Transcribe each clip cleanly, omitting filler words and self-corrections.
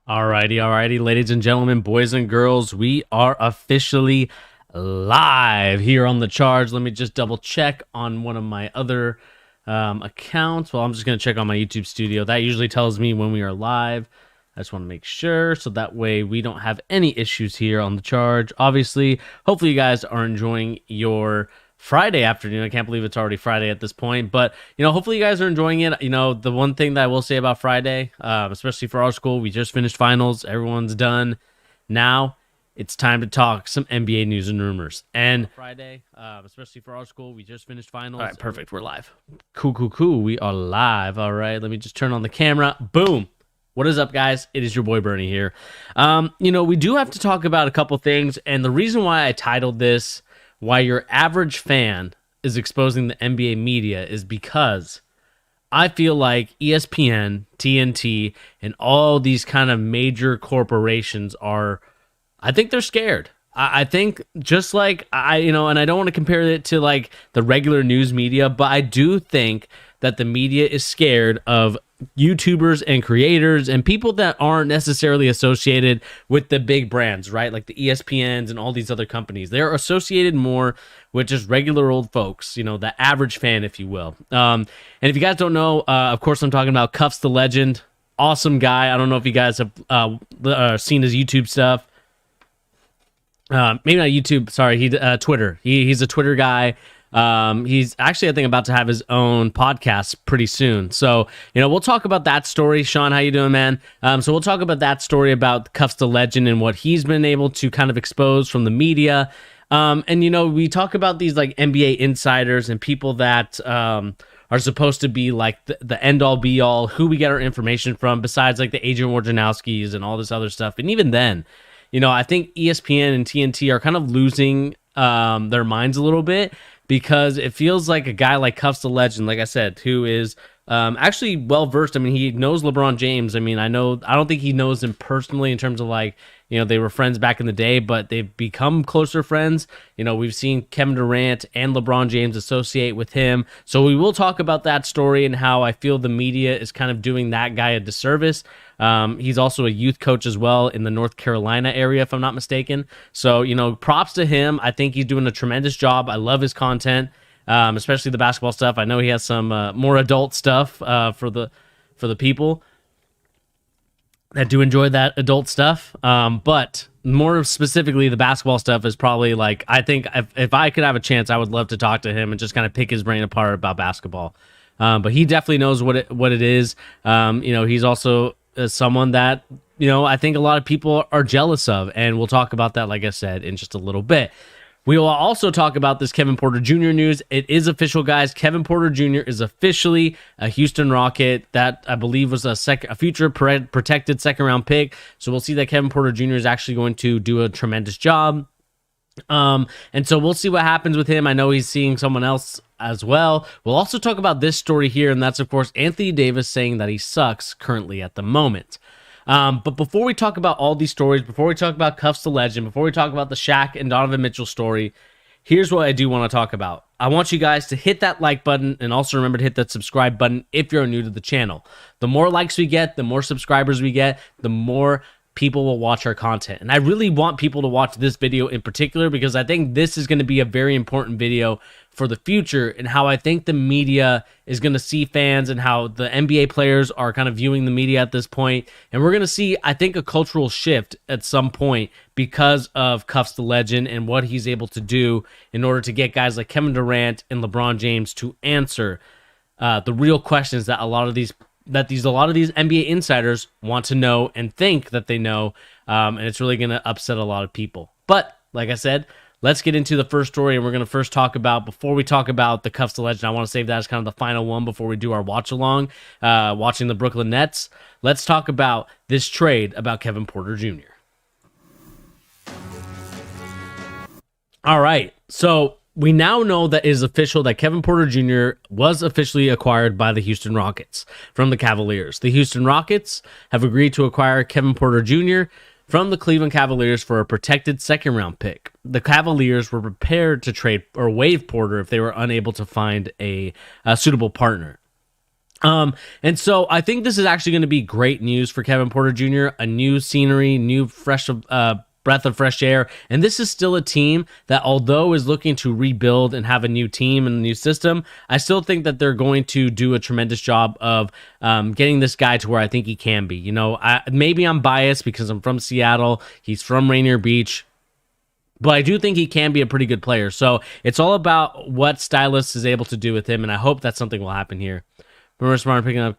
Alrighty, ladies and gentlemen, boys and girls, we are officially live here on the Charge. Let me just double check on one of my other accounts. Well, I'm just going to check on my YouTube studio. That usually tells me when we are live. I just want to make sure so that way we don't have any issues here on the Charge. Obviously, hopefully you guys are enjoying your Friday afternoon. I can't believe it's already Friday at this point, but hopefully you guys are enjoying it. The one thing that I will say about Friday, especially for our school, we just finished finals. Everyone's done. Now it's time to talk some NBA news and rumors. And Friday, especially for our school, we just finished finals. All right, perfect. We're live. Cool. We are live. All right, let me just turn on the camera. Boom. What is up, guys? It is your boy Bernie here. We do have to talk about a couple things, and the reason why I titled this "Why Your Average Fan is Exposing the NBA Media" is because I feel like ESPN, TNT, and all these kind of major corporations I think they're scared. I think just like and I don't want to compare it to like the regular news media, but I do think that the media is scared of YouTubers and creators and people that aren't necessarily associated with the big brands, right? Like the ESPNs and all these other companies. They're associated more with just regular old folks, the average fan, if you will. And if you guys don't know, of course, I'm talking about Cuffs the Legend. Awesome guy. I don't know if you guys have seen his YouTube stuff. Maybe not YouTube. Sorry, Twitter. He's a Twitter guy. He's actually, I think, about to have his own podcast pretty soon. So, we'll talk about that story. Sean, how you doing, man? So we'll talk about that story about Cuffs the Legend and what he's been able to kind of expose from the media. And we talk about these like NBA insiders and people that are supposed to be like the end all be all, who we get our information from, besides like the Adrian Wojnarowskis and all this other stuff. And even then, I think ESPN and TNT are kind of losing their minds a little bit, because it feels like a guy like Cuffs the Legend, like I said, who is actually well-versed. I mean, he knows LeBron James. I mean, I don't think he knows him personally in terms of like, they were friends back in the day, but they've become closer friends. We've seen Kevin Durant and LeBron James associate with him. So we will talk about that story and how I feel the media is kind of doing that guy a disservice. He's also a youth coach as well in the North Carolina area, if I'm not mistaken. So, props to him. I think he's doing a tremendous job. I love his content, especially the basketball stuff. I know he has some more adult stuff for the people that do enjoy that adult stuff. But more specifically, the basketball stuff is probably like, I think if I could have a chance, I would love to talk to him and just kind of pick his brain apart about basketball. But he definitely knows what it is. He's also someone that, I think a lot of people are jealous of, and we'll talk about that, like I said, in just a little bit. We will also talk about this Kevin Porter Jr. news. It is official, guys. Kevin Porter Jr. is officially a Houston Rocket. That, I believe, was a future protected second-round pick. So we'll see that Kevin Porter Jr. is actually going to do a tremendous job. And so we'll see what happens with him. I know he's seeing someone else as well. We'll also talk about this story here, and that's, of course, Anthony Davis saying that he sucks currently at the moment. But before we talk about all these stories, before we talk about Cuffs the Legend, before we talk about the Shaq and Donovan Mitchell story, here's what I do want to talk about. I want you guys to hit that like button, and also remember to hit that subscribe button if you're new to the channel. The more likes we get, the more subscribers we get, the more people will watch our content. And I really want people to watch this video in particular because I think this is going to be a very important video for the future and how I think the media is going to see fans and how the NBA players are kind of viewing the media at this point. And we're going to see, I think, a cultural shift at some point because of Cuffs the Legend and what he's able to do in order to get guys like Kevin Durant and LeBron James to answer the real questions that a lot of these NBA insiders want to know and think that they know, and it's really going to upset a lot of people. But like I said, let's get into the first story, and we're going to first talk about, before we talk about the Cuffs the Legend, I want to save that as kind of the final one before we do our watch-along, watching the Brooklyn Nets. Let's talk about this trade about Kevin Porter Jr. All right, so we now know that it is official that Kevin Porter Jr. was officially acquired by the Houston Rockets from the Cavaliers. The Houston Rockets have agreed to acquire Kevin Porter Jr. from the Cleveland Cavaliers for a protected second-round pick. The Cavaliers were prepared to trade or waive Porter if they were unable to find a suitable partner. And so I think this is actually going to be great news for Kevin Porter Jr., a new scenery, new fresh breath of fresh air. And this is still a team that, although is looking to rebuild and have a new team and a new system, I still think that they're going to do a tremendous job of getting this guy to where I think he can be. You know, maybe I'm biased because I'm from Seattle. He's from Rainier Beach. But I do think he can be a pretty good player. So it's all about what Stylist is able to do with him, and I hope that something will happen here. Remember Smart picking up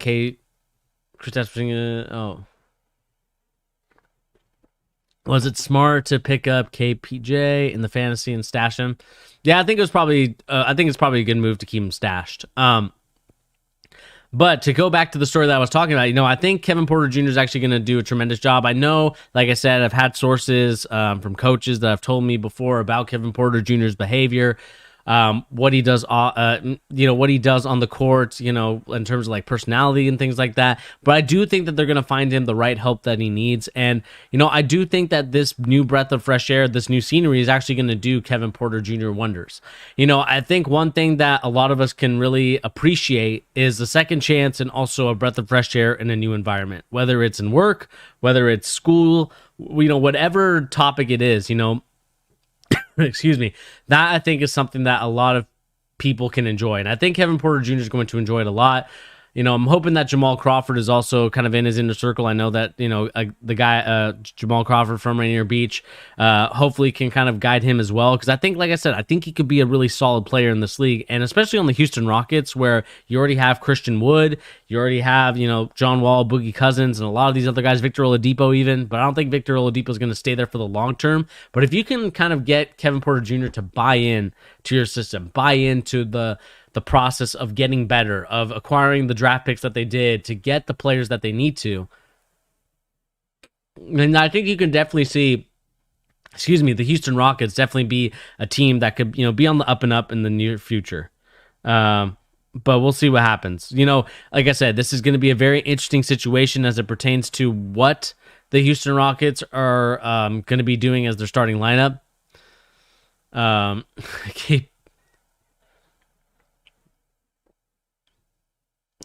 Was it smart to pick up KPJ in the fantasy and stash him? Yeah, I think it's probably a good move to keep him stashed. But to go back to the story that I was talking about, you know, I think Kevin Porter Jr. is actually going to do a tremendous job. I know, like I said, I've had sources from coaches that have told me before about Kevin Porter Jr.'s behavior. What he does, what he does on the court, you know, in terms of like personality and things like that. But I do think that they're going to find him the right help that he needs. And, you know, I do think that this new breath of fresh air, this new scenery is actually going to do Kevin Porter Jr. wonders. You know, I think one thing that a lot of us can really appreciate is a second chance and also a breath of fresh air in a new environment, whether it's in work, whether it's school, you know, whatever topic it is, you know. Excuse me. That I think is something that a lot of people can enjoy. And I think Kevin Porter Jr. is going to enjoy it a lot. You know, I'm hoping that Jamal Crawford is also kind of in his inner circle. I know that, you know, the guy, Jamal Crawford from Rainier Beach, hopefully can kind of guide him as well. Because I think, like I said, I think he could be a really solid player in this league. And especially on the Houston Rockets, where you already have Christian Wood, you already have, you know, John Wall, Boogie Cousins, and a lot of these other guys, Victor Oladipo even. But I don't think Victor Oladipo is going to stay there for the long term. But if you can kind of get Kevin Porter Jr. to buy in to your system, buy into the process of getting better, of acquiring the draft picks that they did to get the players that they need to. And I think you can definitely see, the Houston Rockets definitely be a team that could, you know, be on the up and up in the near future. But we'll see what happens. You know, like I said, this is going to be a very interesting situation as it pertains to what the Houston Rockets are going to be doing as their starting lineup.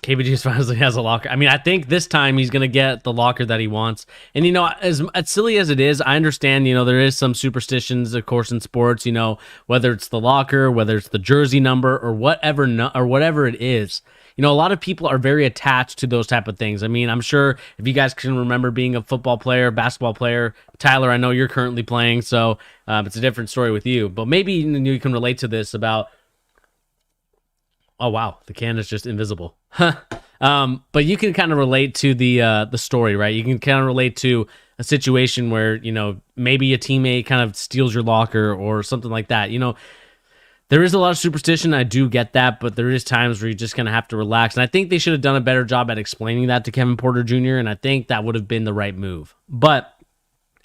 KBG finally has a locker. I mean, I think this time he's going to get the locker that he wants. And, you know, as silly as it is, I understand, you know, there is some superstitions, of course, in sports, you know, whether it's the locker, whether it's the jersey number or whatever it is. You know, a lot of people are very attached to those type of things. I mean, I'm sure if you guys can remember being a football player, basketball player, Tyler, I know you're currently playing, so it's a different story with you. But maybe you can relate to this about, oh, wow, the can is just invisible. But you can kind of relate to the story, right? You can kind of relate to a situation where, you know, maybe a teammate kind of steals your locker or something like that. You know, there is a lot of superstition. I do get that, but there is times where you're just going to have to relax. And I think they should have done a better job at explaining that to Kevin Porter Jr., and I think that would have been the right move. But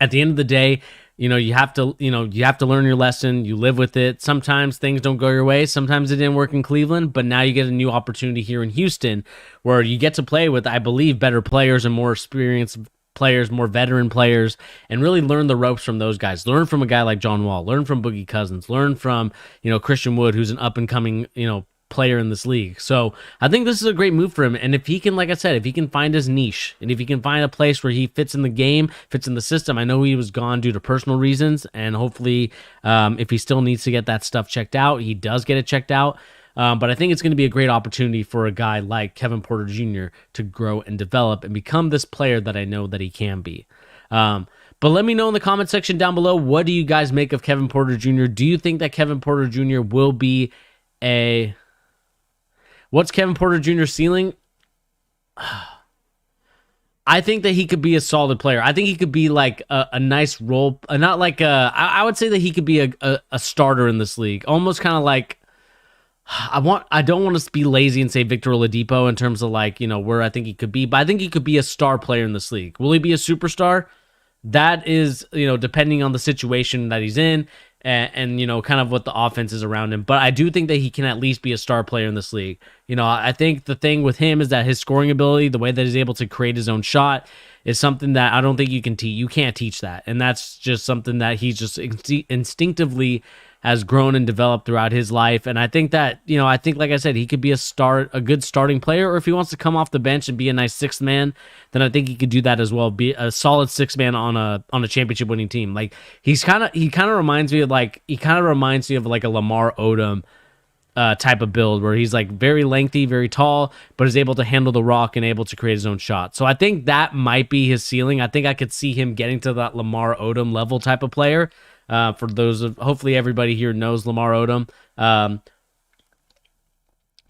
at the end of the day, you know, you have to learn your lesson. You live with it. Sometimes things don't go your way. Sometimes it didn't work in Cleveland, but now you get a new opportunity here in Houston where you get to play with, I believe, better players and more experienced players, more veteran players, and really learn the ropes from those guys. Learn from a guy like John Wall. Learn from Boogie Cousins. Learn from, you know, Christian Wood, who's an up and coming, you know, player in this league. So I think this is a great move for him. And if he can, like I said, if he can find his niche and if he can find a place where he fits in the game, fits in the system, I know he was gone due to personal reasons. And hopefully if he still needs to get that stuff checked out, he does get it checked out. But I think it's going to be a great opportunity for a guy like Kevin Porter Jr. to grow and develop and become this player that I know that he can be. But let me know in the comment section down below, what do you guys make of Kevin Porter Jr.? Do you think that Kevin Porter Jr. will be what's Kevin Porter Jr.'s ceiling? I think that he could be a solid player. I think he could be like a nice role, not like I would say that he could be a starter in this league. Almost kind of like, I don't want to be lazy and say Victor Oladipo in terms of like, where I think he could be, but I think he could be a star player in this league. Will he be a superstar? That is, depending on the situation that he's in and kind of what the offense is around him. But I do think that he can at least be a star player in this league. I think the thing with him is that his scoring ability, the way that he's able to create his own shot, is something that I don't think you can teach. You can't teach that. And that's just something that he's just instinctively has grown and developed throughout his life. And I think that, like I said, he could be a good starting player, or if he wants to come off the bench and be a nice sixth man, then I think he could do that as well. Be a solid sixth man on a championship winning team. Like he kind of reminds me of like a Lamar Odom type of build, where he's like very lengthy, very tall, but is able to handle the rock and able to create his own shot. So I think that might be his ceiling. I think I could see him getting to that Lamar Odom level type of player. For those hopefully everybody here knows Lamar Odom.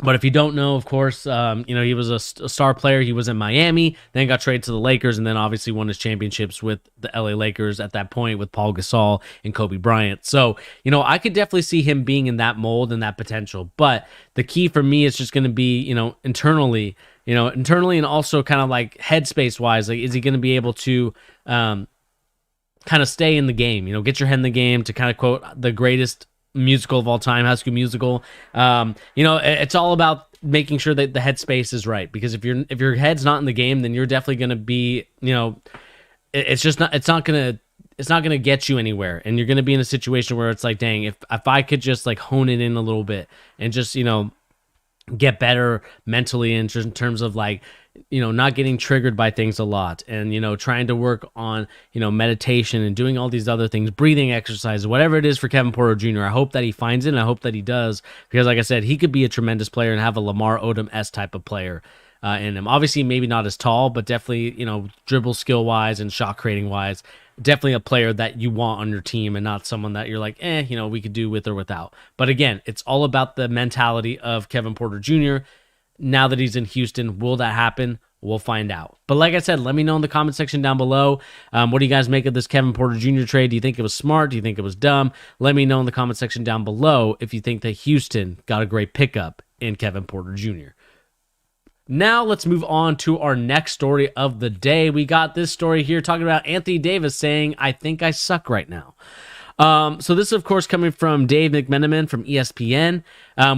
But if you don't know, of course, he was a star player. He was in Miami, then got traded to the Lakers, and then obviously won his championships with the LA Lakers at that point with Paul Gasol and Kobe Bryant. So, I could definitely see him being in that mold and that potential. But the key for me is just going to be, internally and also kind of like headspace wise, like, is he going to be able to, kind of stay in the game, get your head in the game, to kind of quote the greatest musical of all time, High School Musical. It's all about making sure that the headspace is right, because if your head's not in the game, then you're definitely going to be, it's not going to get you anywhere. And you're going to be in a situation where it's like, dang, if I could just like hone it in a little bit and just, get better mentally in terms of like, not getting triggered by things a lot, and, trying to work on, meditation and doing all these other things, breathing exercises, whatever it is for Kevin Porter Jr. I hope that he finds it, and I hope that he does, because like I said, he could be a tremendous player and have a Lamar Odom-esque type of player in him. Obviously, maybe not as tall, but definitely, dribble skill wise and shot creating wise, definitely a player that you want on your team, and not someone that you're like, we could do with or without. But again, it's all about the mentality of Kevin Porter Jr. Now that he's in Houston, will that happen? We'll find out. But like I said, let me know in the comment section down below. What do you guys make of this Kevin Porter Jr. trade? Do you think it was smart? Do you think it was dumb? Let me know in the comment section down below if you think that Houston got a great pickup in Kevin Porter Jr. Now let's move on to our next story of the day. We got this story here talking about Anthony Davis saying, "I think I suck right now." So this is, of course, coming from Dave McMenamin from ESPN,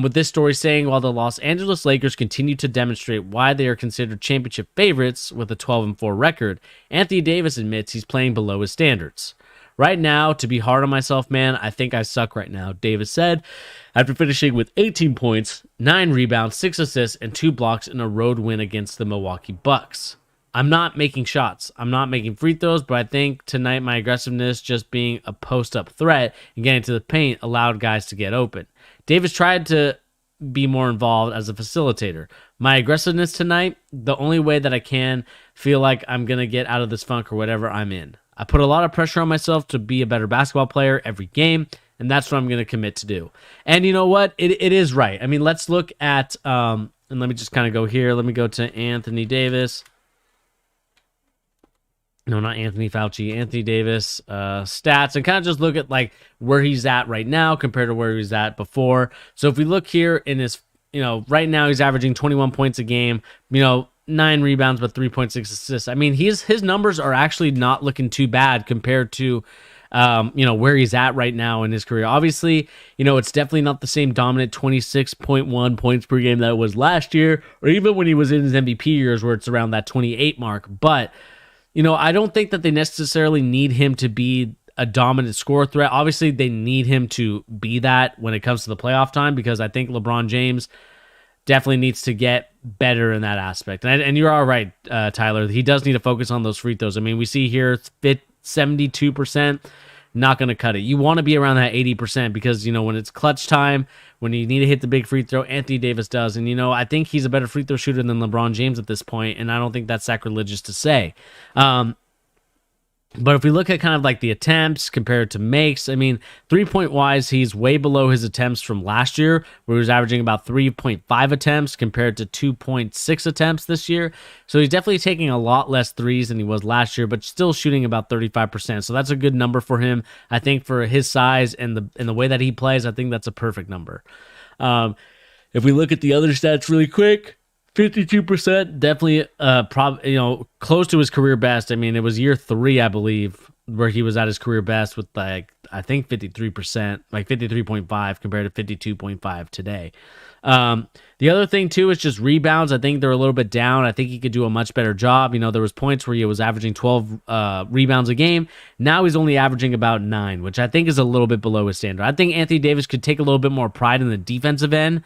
with this story saying, while the Los Angeles Lakers continue to demonstrate why they are considered championship favorites with a 12-4 record, Anthony Davis admits he's playing below his standards. "Right now, to be hard on myself, man, I think I suck right now," Davis said, after finishing with 18 points, 9 rebounds, 6 assists, and 2 blocks in a road win against the Milwaukee Bucks. "I'm not making shots. I'm not making free throws, but I think tonight my aggressiveness, just being a post-up threat and getting to the paint, allowed guys to get open. Davis tried to be more involved as a facilitator. My aggressiveness tonight, the only way that I can feel like I'm going to get out of this funk or whatever I'm in. I put a lot of pressure on myself to be a better basketball player every game, and that's what I'm going to commit to do." And you know what? It is right. I mean, let's look at, and let me just kind of go here. Let me go to Anthony Davis. No, not Anthony Fauci, Anthony Davis stats, and kind of just look at like where he's at right now compared to where he was at before. So if we look here in his, right now he's averaging 21 points a game, 9 rebounds, but 3.6 assists. I mean, his numbers are actually not looking too bad compared to, where he's at right now in his career. Obviously, it's definitely not the same dominant 26.1 points per game that it was last year, or even when he was in his MVP years where it's around that 28 mark. But I don't think that they necessarily need him to be a dominant scorer threat. Obviously, they need him to be that when it comes to the playoff time, because I think LeBron James definitely needs to get better in that aspect. And you're all right, Tyler. He does need to focus on those free throws. I mean, we see here 72%. Not going to cut it. You want to be around that 80% because, when it's clutch time, when you need to hit the big free throw, Anthony Davis does. And, I think he's a better free throw shooter than LeBron James at this point, and I don't think that's sacrilegious to say. But if we look at kind of like the attempts compared to makes, I mean, 3-point wise, he's way below his attempts from last year, where he was averaging about 3.5 attempts compared to 2.6 attempts this year. So he's definitely taking a lot less threes than he was last year, but still shooting about 35%. So that's a good number for him. I think for his size and the way that he plays, I think that's a perfect number. If we look at the other stats really quick, 52%, definitely close to his career best. I mean, it was year 3, I believe, where he was at his career best with I think 53%, like 53.5 compared to 52.5 today. The other thing too is just rebounds. I think they're a little bit down. I think he could do a much better job. There was points where he was averaging 12 rebounds a game. Now he's only averaging about 9, which I think is a little bit below his standard. I think Anthony Davis could take a little bit more pride in the defensive end.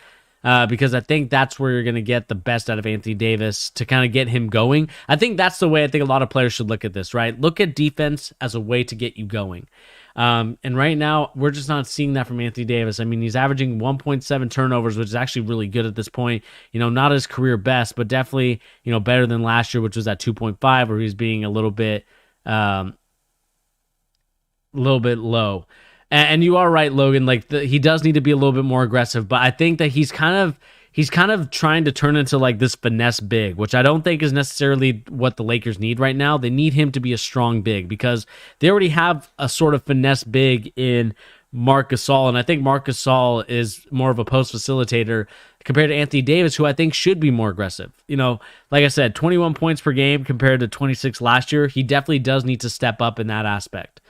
Because I think that's where you're going to get the best out of Anthony Davis to kind of get him going. I think that's the way I think a lot of players should look at this, right? Look at defense as a way to get you going. And right now, we're just not seeing that from Anthony Davis. I mean, he's averaging 1.7 turnovers, which is actually really good at this point. Not his career best, but definitely, better than last year, which was at 2.5, where he's being a little bit low. And you are right, Logan. He does need to be a little bit more aggressive, but I think that he's kind of trying to turn into this finesse big, which I don't think is necessarily what the Lakers need right now. They need him to be a strong big because they already have a sort of finesse big in Marc Gasol, and I think Marc Gasol is more of a post facilitator compared to Anthony Davis, who I think should be more aggressive. Like I said, 21 points per game compared to 26 last year. He definitely does need to step up in that aspect.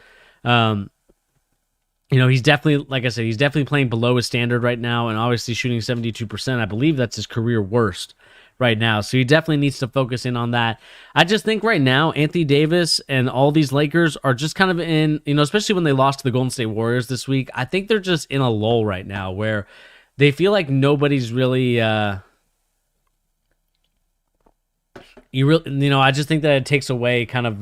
He's definitely, like I said, he's definitely playing below his standard right now and obviously shooting 72%. I believe that's his career worst right now. So he definitely needs to focus in on that. I just think right now, Anthony Davis and all these Lakers are just kind of in, especially when they lost to the Golden State Warriors this week, I think they're just in a lull right now where they feel like nobody's really, I just think that it takes away kind of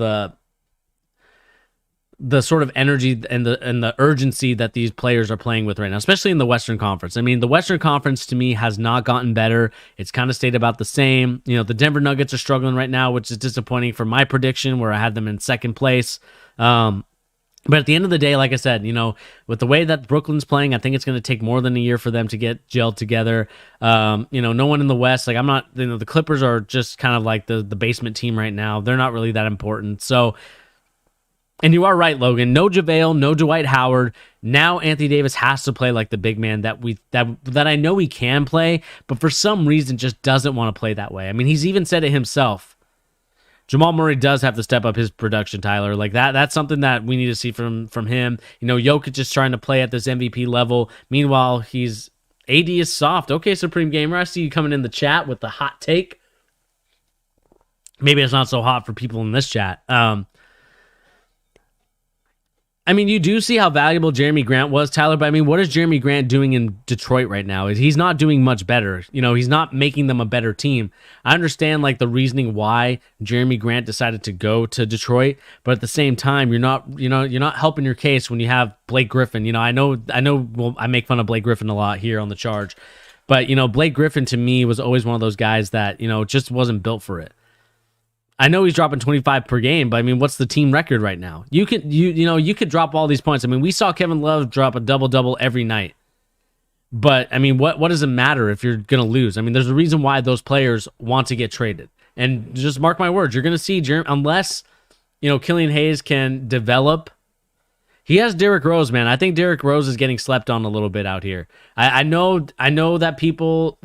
the sort of energy and the urgency that these players are playing with right now, especially in the Western Conference. I mean, the Western Conference to me has not gotten better. It's kind of stayed about the same. The Denver Nuggets are struggling right now, which is disappointing for my prediction where I had them in second place. But at the end of the day, like I said, with the way that Brooklyn's playing, I think it's going to take more than a year for them to get gelled together. No one in the West, I'm not, the Clippers are just kind of like the basement team right now. They're not really that important. So, and you are right, Logan. No JaVale, no Dwight Howard. Now Anthony Davis has to play like the big man that I know he can play, but for some reason just doesn't want to play that way. I mean, he's even said it himself. Jamal Murray does have to step up his production, Tyler. That's something that we need to see from him. Jokic is trying to play at this MVP level. Meanwhile, AD is soft. Okay, Supreme Gamer, I see you coming in the chat with the hot take. Maybe it's not so hot for people in this chat. I mean, you do see how valuable Jeremy Grant was, Tyler, but I mean, what is Jeremy Grant doing in Detroit right now? He's not doing much better. He's not making them a better team. I understand the reasoning why Jeremy Grant decided to go to Detroit, but at the same time, you're not helping your case when you have Blake Griffin. I know well, I make fun of Blake Griffin a lot here on The Charge, but Blake Griffin to me was always one of those guys that, just wasn't built for it. I know he's dropping 25 per game, but I mean, what's the team record right now? You could drop all these points. I mean, we saw Kevin Love drop a double-double every night. But I mean, what does it matter if you're going to lose? I mean, there's a reason why those players want to get traded. And just mark my words, you're going to see unless, Killian Hayes can develop. He has Derrick Rose, man. I think Derrick Rose is getting slept on a little bit out here. I know that people,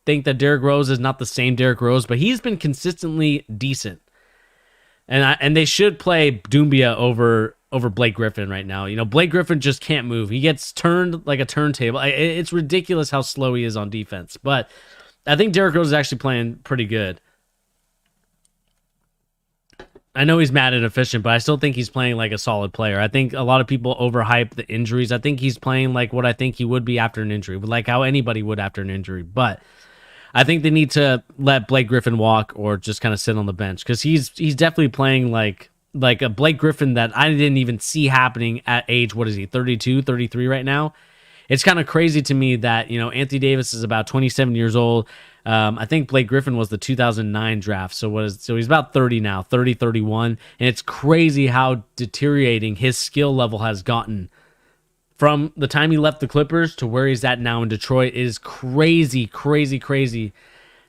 think that Derrick Rose is not the same Derrick Rose, but he's been consistently decent. And they should play Doumbia over Blake Griffin right now. Blake Griffin just can't move. He gets turned like a turntable. It's ridiculous how slow he is on defense. But I think Derrick Rose is actually playing pretty good. I know he's mad and efficient, but I still think he's playing like a solid player. I think a lot of people overhype the injuries. I think he's playing like what I think he would be after an injury, like how anybody would after an injury. But I think they need to let Blake Griffin walk or just kind of sit on the bench, because he's definitely playing like a Blake Griffin that I didn't even see happening at age, what is he, 32, 33 right now? It's kind of crazy to me that, Anthony Davis is about 27 years old. I think Blake Griffin was the 2009 draft. So he's about 30 now, 30, 31. And it's crazy how deteriorating his skill level has gotten from the time he left the Clippers to where he's at now in Detroit. It is crazy, crazy, crazy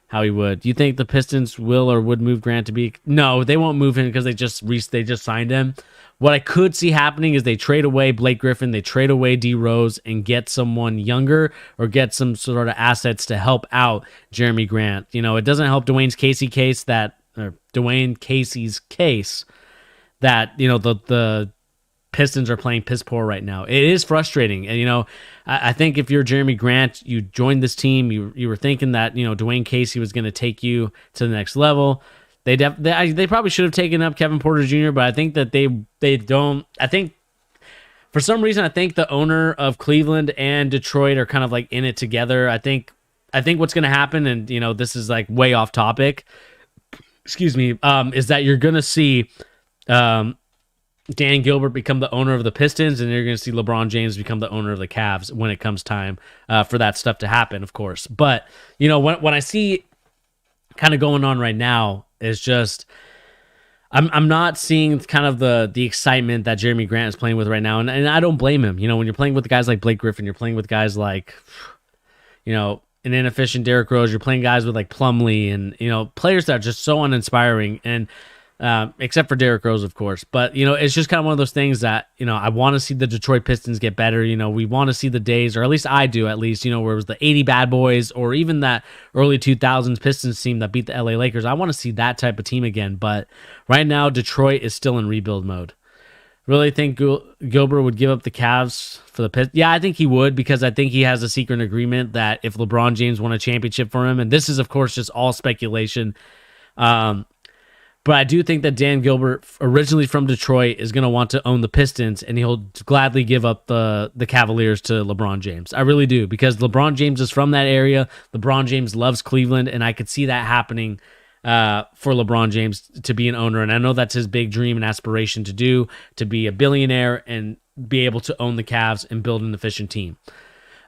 how he would. Do you think the Pistons will or would move Grant to be? No, they won't move him because they just signed him. What I could see happening is they trade away Blake Griffin, they trade away D Rose, and get someone younger or get some sort of assets to help out Jeremy Grant. It doesn't help Dwayne Casey's case that the Pistons are playing piss poor right now. It is frustrating. And, I think if you're Jeremy Grant, you joined this team, you were thinking that, Dwayne Casey was going to take you to the next level. They probably should have taken up Kevin Porter Jr., but I think that they don't. I think for some reason, I think the owner of Cleveland and Detroit are kind of like in it together. I think what's going to happen, and this is like way off topic. Excuse me. Is that you're going to see Dan Gilbert become the owner of the Pistons, and you're going to see LeBron James become the owner of the Cavs when it comes time for that stuff to happen, of course. But when I see kind of going on right now, is just I'm not seeing kind of the excitement that Jeremy Grant is playing with right now, and I don't blame him. When you're playing with guys like Blake Griffin, you're playing with guys like an inefficient Derrick Rose, you're playing guys with like Plumlee and players that are just so uninspiring, and except for Derrick Rose, of course. But it's just kind of one of those things that I want to see the Detroit Pistons get better. We want to see the days, or at least I do, where it was the 80 bad boys, or even that early 2000s Pistons team that beat the LA Lakers. I want to see that type of team again. But right now, Detroit is still in rebuild mode. Really think Gilbert would give up the Cavs for the Pistons? Yeah, I think he would, because I think he has a secret agreement that if LeBron James won a championship for him, and this is of course just all speculation, but I do think that Dan Gilbert, originally from Detroit, is going to want to own the Pistons, and he'll gladly give up the Cavaliers to LeBron James. I really do, because LeBron James is from that area. LeBron James loves Cleveland, and I could see that happening for LeBron James to be an owner. And I know that's his big dream and aspiration to do, to be a billionaire and be able to own the Cavs and build an efficient team.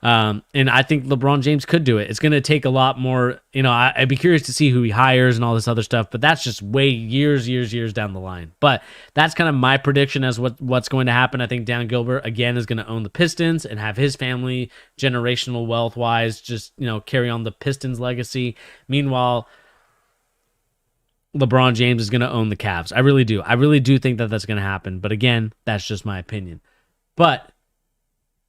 And I think LeBron James could do it. It's going to take a lot more, I'd be curious to see who he hires and all this other stuff, but that's just way years down the line. But that's kind of my prediction as what's going to happen. I think Dan Gilbert, again, is going to own the Pistons and have his family, generational wealth-wise, just, carry on the Pistons legacy. Meanwhile, LeBron James is going to own the Cavs. I really do. I really do think that that's going to happen. But again, that's just my opinion. But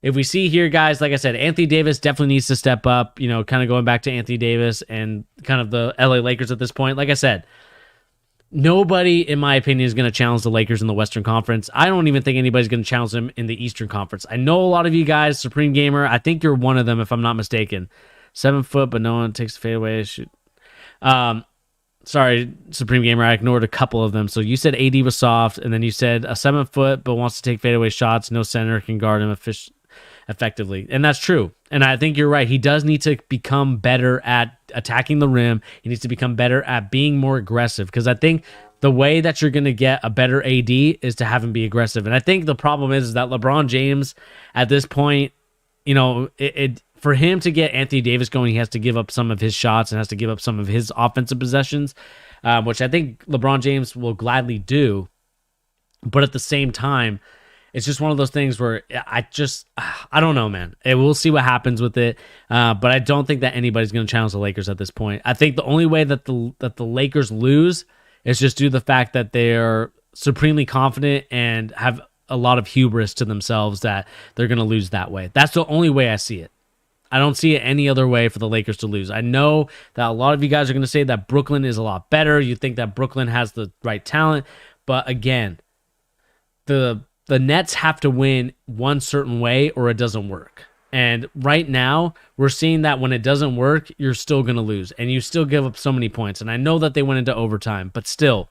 if we see here, guys, like I said, Anthony Davis definitely needs to step up, kind of going back to Anthony Davis and kind of the LA Lakers at this point. Like I said, nobody, in my opinion, is going to challenge the Lakers in the Western Conference. I don't even think anybody's going to challenge them in the Eastern Conference. I know a lot of you guys, Supreme Gamer, I think you're one of them, if I'm not mistaken. 7 foot, but no one takes the fadeaway. Shoot. Sorry, Supreme Gamer, I ignored a couple of them. So you said AD was soft, and then you said a 7 foot, but wants to take fadeaway shots. No center can guard him effectively. And that's true. And I think you're right. He does need to become better at attacking the rim. He needs to become better at being more aggressive, because I think the way that you're going to get a better AD is to have him be aggressive. And I think the problem is that LeBron James at this point, for him to get Anthony Davis going, he has to give up some of his shots and has to give up some of his offensive possessions, which I think LeBron James will gladly do. But at the same time, it's just one of those things where I don't know, man. We'll see what happens with it, but I don't think that anybody's going to challenge the Lakers at this point. I think the only way that the Lakers lose is just due to the fact that they're supremely confident and have a lot of hubris to themselves that they're going to lose that way. That's the only way I see it. I don't see it any other way for the Lakers to lose. I know that a lot of you guys are going to say that Brooklyn is a lot better. You think that Brooklyn has the right talent, but again, the Nets have to win one certain way or it doesn't work. And right now, we're seeing that when it doesn't work, you're still going to lose. And you still give up so many points. And I know that they went into overtime, but still,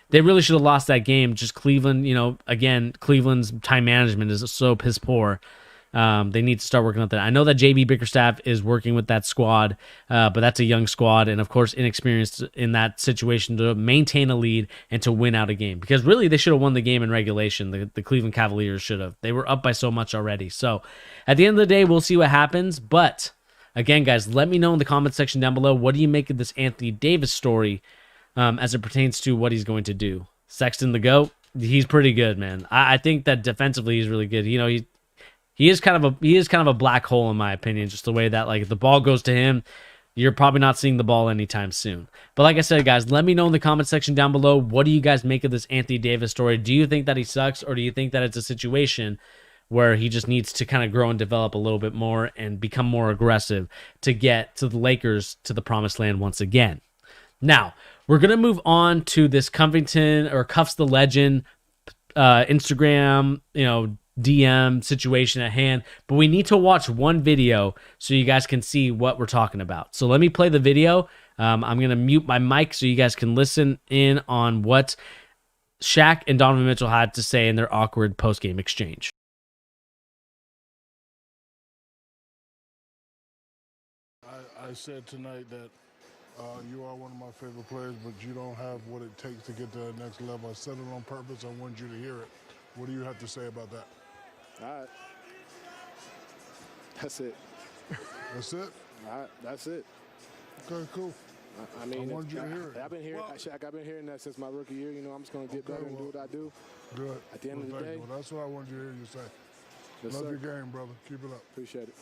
they really should have lost that game. Just Cleveland, again, Cleveland's time management is so piss poor. They need to start working on that. I know that JB Bickerstaff is working with that squad, but that's a young squad, and of course inexperienced in that situation to maintain a lead and to win out a game. Because really, they should have won the game in regulation. The Cleveland Cavaliers should have. They were up by so much already. So at the end of the day, we'll see what happens. But again, guys, let me know in the comment section down below, what do you make of this Anthony Davis story as it pertains to what he's going to do? Sexton the GOAT, he's pretty good, man. I think that defensively he's really good. You know, he is kind of a black hole in my opinion, just the way that, like, if the ball goes to him, you're probably not seeing the ball anytime soon. But like I said, guys, let me know in the comment section down below, what do you guys make of this Anthony Davis story? Do you think that he sucks, or do you think that it's a situation where he just needs to kind of grow and develop a little bit more and become more aggressive to get to the Lakers to the promised land once again? Now, we're going to move on to this Covington or Cuffs the Legend Instagram, DM situation at hand, but we need to watch one video so you guys can see what we're talking about. So let me play the video. I'm going to mute my mic so you guys can listen in on what Shaq and Donovan Mitchell had to say in their awkward post-game exchange. I said tonight that you are one of my favorite players, but you don't have what it takes to get to the next level. I said it on purpose. I wanted you to hear it. What do you have to say about that? All right. That's it. That's it? All right. That's it. Okay, cool. I mean, I wanted you to hear it. I've been hearing, Shaq, I've been hearing that since my rookie year. I'm just going to get better and do what I do. Good. At the end of the day. Well, that's what I wanted you to hear you say. Yes, Love sir. your game, brother. Keep it up. Appreciate it.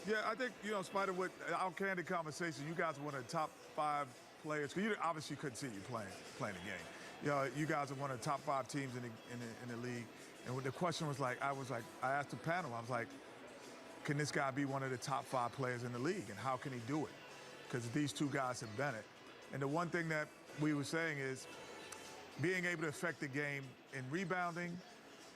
Yeah, I think, in spite of what our candid conversation, you guys were one of the top 5 players, because you obviously couldn't see you playing the game. You guys are one of the top 5 teams in the league. And the question was I asked the panel, I was like, can this guy be one of the top 5 players in the league? And how can he do it? Because these two guys have done it. And the one thing that we were saying is being able to affect the game in rebounding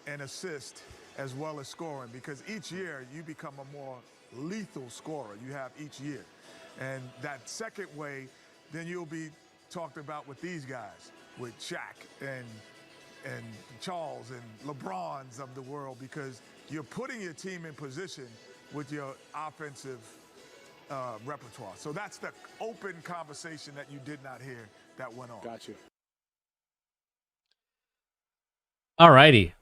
and assist as well as scoring, because each year you become a more lethal scorer. You have each year. And that second way, then you'll be talked about with these guys, with Shaq and Charles and Lebrons of the world, because you're putting your team in position with your offensive repertoire. So that's the open conversation that you did not hear that went on. Got you. Alrighty.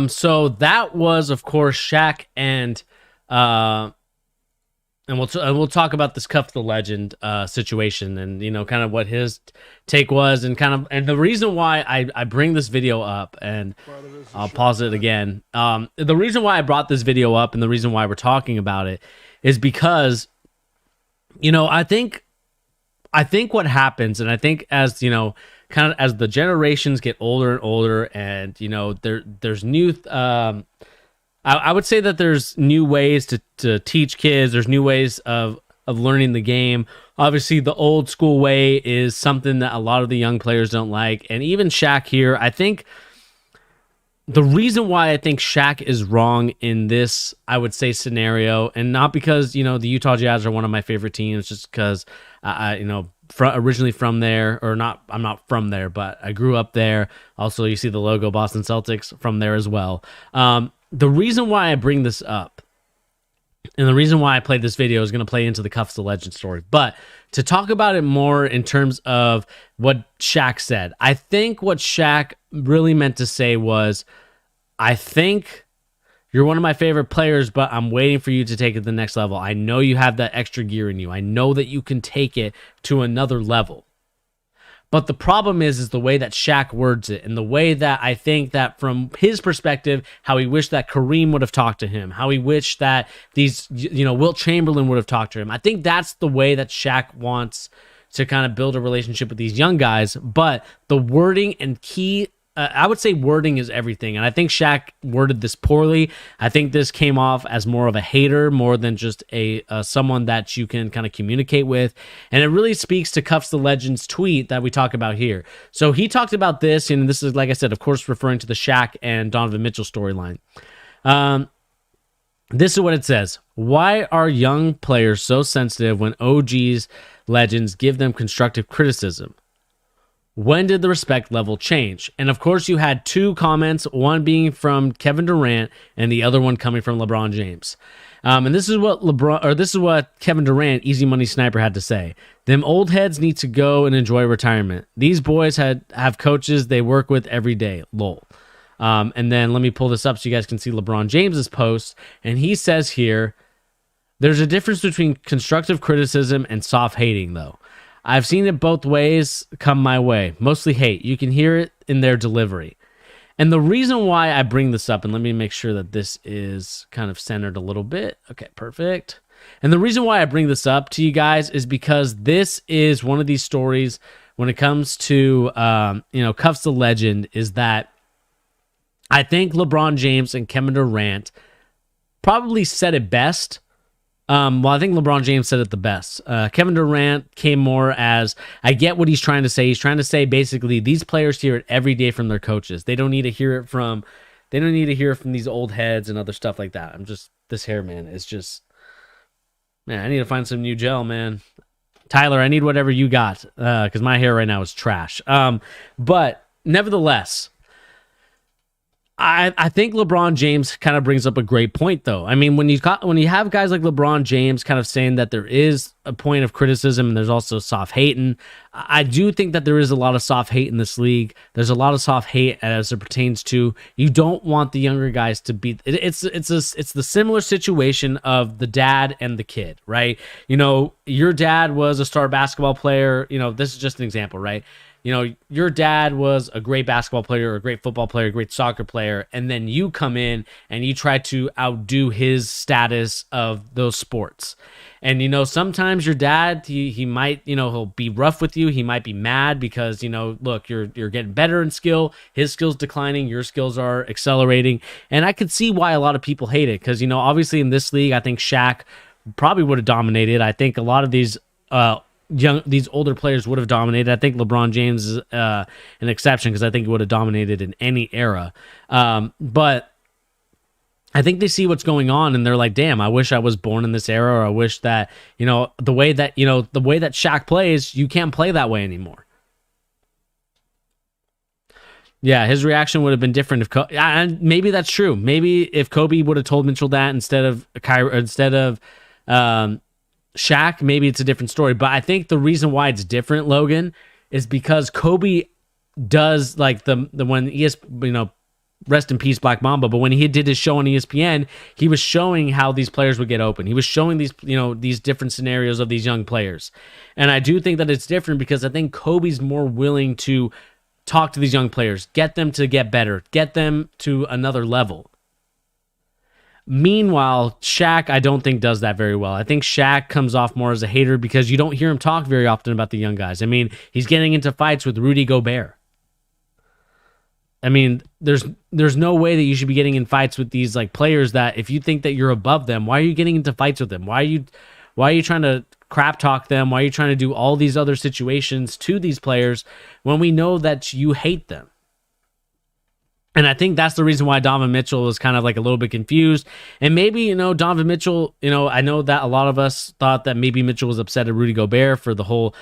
So that was, of course, Shaq and we'll talk about this Cuff the Legend situation and kind of what his take was and the reason why I bring this video up, and I'll pause it again. The reason why I brought this video up and the reason why we're talking about it is because I think what happens, and I think as kind of as the generations get older and older, and there's new I would say that there's new ways to teach kids. There's new ways of learning the game. Obviously, the old school way is something that a lot of the young players don't like. And even Shaq here, I think the reason why I think Shaq is wrong in this, I would say, scenario, and not because, the Utah Jazz are one of my favorite teams, just because, originally from there, or not, I'm not from there, but I grew up there. Also, you see the logo, Boston Celtics, from there as well. The reason why I bring this up and the reason why I played this video is going to play into the Cuffs the Legend story. But to talk about it more in terms of what Shaq said, I think what Shaq really meant to say was, I think you're one of my favorite players, but I'm waiting for you to take it to the next level. I know you have that extra gear in you. I know that you can take it to another level. But the problem is the way that Shaq words it, and the way that I think that from his perspective, how he wished that Kareem would have talked to him, how he wished that Wilt Chamberlain would have talked to him. I think that's the way that Shaq wants to kind of build a relationship with these young guys. But the wording and key, I would say wording is everything. And I think Shaq worded this poorly. I think this came off as more of a hater, more than just someone that you can kind of communicate with. And it really speaks to Cuffs the Legend's tweet that we talk about here. So he talked about this, and this is, like I said, of course, referring to the Shaq and Donovan Mitchell storyline. This is what it says. Why are young players so sensitive when OGs, legends, give them constructive criticism? When did the respect level change? And of course, you had 2 comments, one being from Kevin Durant and the other one coming from LeBron James. And this is what Kevin Durant, Easy Money Sniper, had to say. Them old heads need to go and enjoy retirement. These boys have coaches they work with every day. Lol. And then let me pull this up so you guys can see LeBron James's post. And he says here, there's a difference between constructive criticism and soft hating, though. I've seen it both ways come my way. Mostly hate. You can hear it in their delivery. And the reason why I bring this up, and let me make sure that this is kind of centered a little bit. Okay, perfect. And the reason why I bring this up to you guys is because this is one of these stories when it comes to, Cuffs the Legend, is that I think LeBron James and Kevin Durant probably said it best. I think LeBron James said it the best. Kevin Durant came more as, I get what he's trying to say. He's trying to say basically these players hear it every day from their coaches. They don't need to hear it from these old heads and other stuff like that. This hair, man, is just, man, I need to find some new gel, man. Tyler, I need whatever you got, because my hair right now is trash. But nevertheless, I think LeBron James kind of brings up a great point, though. I mean, when you have guys like LeBron James kind of saying that there is a point of criticism and there's also soft hating, I do think that there is a lot of soft hate in this league. There's a lot of soft hate as it pertains to, you don't want the younger guys to be. It's the similar situation of the dad and the kid, right? Your dad was a star basketball player. This is just an example, right? Your dad was a great basketball player, a great football player, a great soccer player, and then you come in and you try to outdo his status of those sports. And, sometimes your dad, he might, he'll be rough with you. He might be mad because, look, you're getting better in skill. His skill's declining. Your skills are accelerating. And I could see why a lot of people hate it because, obviously in this league, I think Shaq probably would have dominated. I think a lot of these older players would have dominated. I think LeBron James is an exception because I think he would have dominated in any era. But I think they see what's going on and they're like, damn, I wish I was born in this era, or I wish that, the way that Shaq plays, you can't play that way anymore. Yeah, his reaction would have been different if and maybe that's true. Maybe if Kobe would have told Mitchell that instead of Shaq, maybe it's a different story. But I think the reason why it's different, Logan, is because Kobe does like the when rest in peace, Black Mamba. But when he did his show on ESPN, he was showing how these players would get open. He was showing these different scenarios of these young players. And I do think that it's different because I think Kobe's more willing to talk to these young players, get them to get better, get them to another level. Meanwhile, Shaq, I don't think does that very well. I think Shaq comes off more as a hater because you don't hear him talk very often about the young guys. I mean, he's getting into fights with Rudy Gobert. I mean, there's no way that you should be getting in fights with these like players that if you think that you're above them, why are you getting into fights with them? Why are you trying to crap talk them? Why are you trying to do all these other situations to these players when we know that you hate them? And I think that's the reason why Donovan Mitchell was kind of like a little bit confused. And maybe, Donovan Mitchell, I know that a lot of us thought that maybe Mitchell was upset at Rudy Gobert for the whole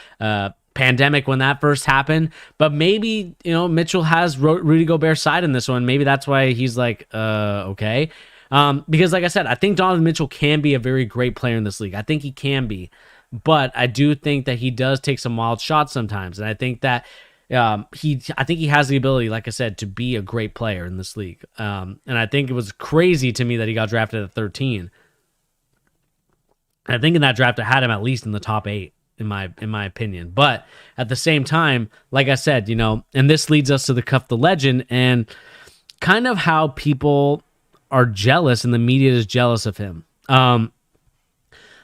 pandemic when that first happened. But maybe, Mitchell has Rudy Gobert's side in this one. Maybe that's why he's like, okay. Because like I said, I think Donovan Mitchell can be a very great player in this league. I think he can be. But I do think that he does take some wild shots sometimes. And I think that I think he has the ability, like I said, to be a great player in this league. And I think it was crazy to me that he got drafted at 13. And I think in that draft, I had him at least in the top 8, in my opinion. But at the same time, like I said, and this leads us to the Cuff the Legend and kind of how people are jealous and the media is jealous of him.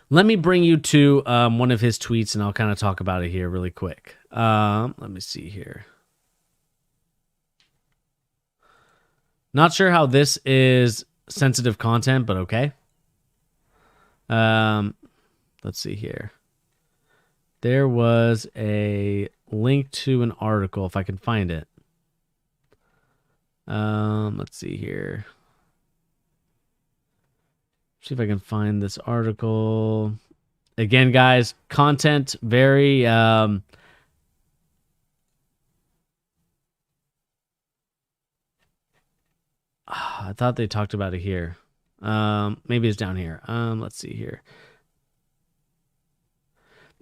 Let me bring you to one of his tweets, and I'll kind of talk about it here really quick. Let me see here. Not sure how this is sensitive content, but okay. Let's see here. There was a link to an article, if I can find it. Let's see here. See if I can find this article. Again, guys, content very I thought they talked about it here. Maybe it's down here. Let's see here.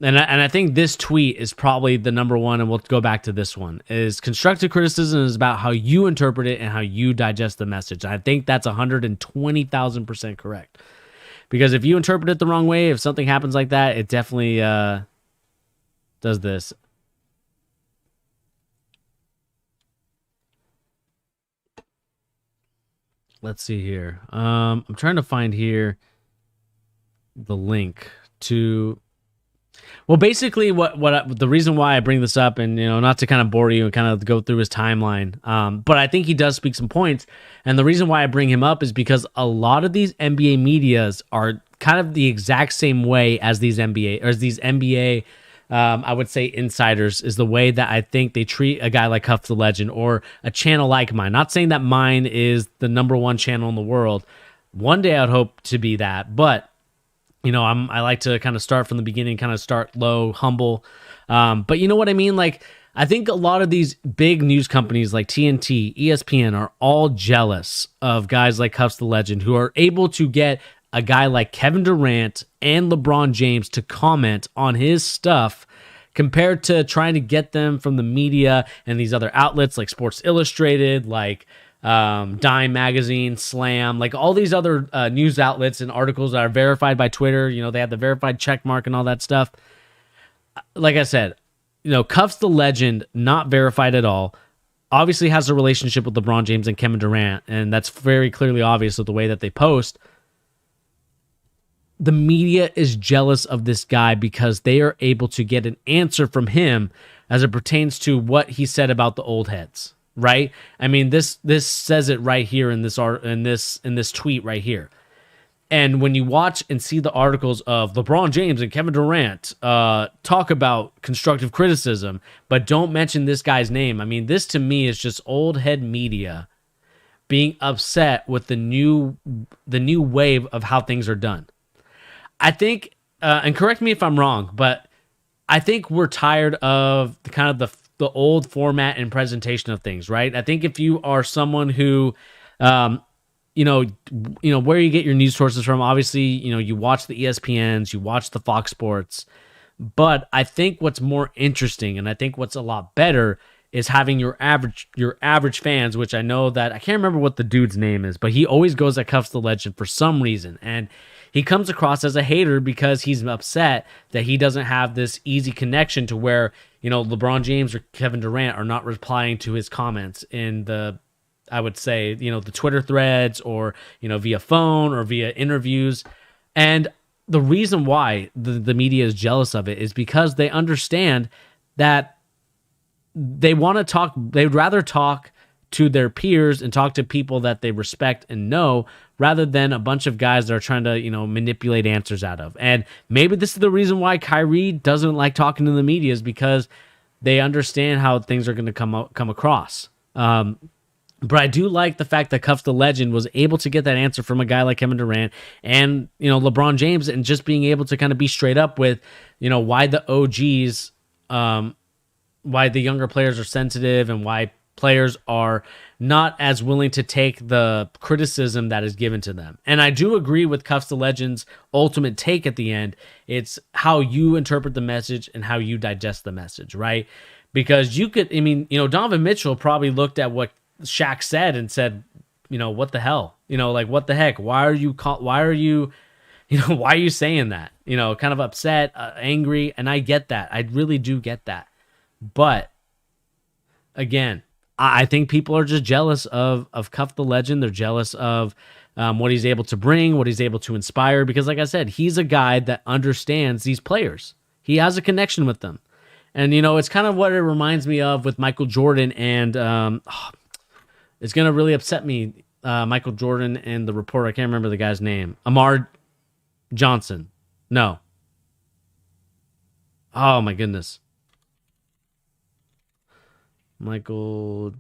And I think this tweet is probably the number one, and we'll go back to this one, is constructive criticism is about how you interpret it and how you digest the message. I think that's 120,000% correct. Because if you interpret it the wrong way, if something happens like that, it definitely does this. Let's see here. I'm trying to find here the link to... Well, basically, the reason why I bring this up, and not to kind of bore you and kind of go through his timeline, but I think he does speak some points. And the reason why I bring him up is because a lot of these NBA medias are kind of the exact same way as these NBA, I would say insiders, is the way that I think they treat a guy like Cuff the Legend or a channel like mine. Not saying that mine is the number one channel in the world. One day I'd hope to be that, but I like to kind of start from the beginning, kind of start low, humble. But you know what I mean? Like, I think a lot of these big news companies like TNT, ESPN are all jealous of guys like Cuffs the Legend who are able to get a guy like Kevin Durant and LeBron James to comment on his stuff compared to trying to get them from the media and these other outlets like Sports Illustrated, like Dime Magazine, Slam, like all these other news outlets and articles that are verified by Twitter. They have the verified check mark and all that stuff. Like I said, Cuffs the Legend, not verified at all, obviously has a relationship with LeBron James and Kevin Durant, and that's very clearly obvious with the way that they post. The media is jealous of this guy because they are able to get an answer from him as it pertains to what he said about the old heads. Right? I mean, this says it right here in this tweet right here. And when you watch and see the articles of LeBron James and Kevin Durant talk about constructive criticism, but don't mention this guy's name, I mean, this to me is just old head media being upset with the new wave of how things are done. I think, and correct me if I'm wrong, but I think we're tired of the old format and presentation of things, right? I think if you are someone who, where you get your news sources from, obviously, you watch the ESPNs, you watch the Fox Sports, but I think what's more interesting and I think what's a lot better is having your average fans, which I know that I can't remember what the dude's name is, but he always goes at Cuffs the Legend for some reason. And he comes across as a hater because he's upset that he doesn't have this easy connection to where, LeBron James or Kevin Durant are not replying to his comments in I would say, the Twitter threads or, via phone or via interviews. And the reason why the media is jealous of it is because they understand that they want to talk, they'd rather talk to their peers and talk to people that they respect and know rather than a bunch of guys that are trying to, manipulate answers out of. And maybe this is the reason why Kyrie doesn't like talking to the media, is because they understand how things are going to come across. But I do like the fact that Cuffs the Legend was able to get that answer from a guy like Kevin Durant and, LeBron James, and just being able to kind of be straight up with, why the OGs, why the younger players are sensitive and why players are not as willing to take the criticism that is given to them. And I do agree with Cuffs the Legend's ultimate take at the end. It's how you interpret the message and how you digest the message, right? Because Donovan Mitchell probably looked at what Shaq said and said, what the hell? What the heck? Why are you saying that? Kind of upset, angry, and I get that. I really do get that. But again, I think people are just jealous of Cuff the Legend. They're jealous of what he's able to bring, what he's able to inspire. Because like I said, he's a guy that understands these players. He has a connection with them. And, it's kind of what it reminds me of with Michael Jordan and it's going to really upset me, Michael Jordan and the reporter. I can't remember the guy's name. Amar Johnson. No. Oh, my goodness. Michael.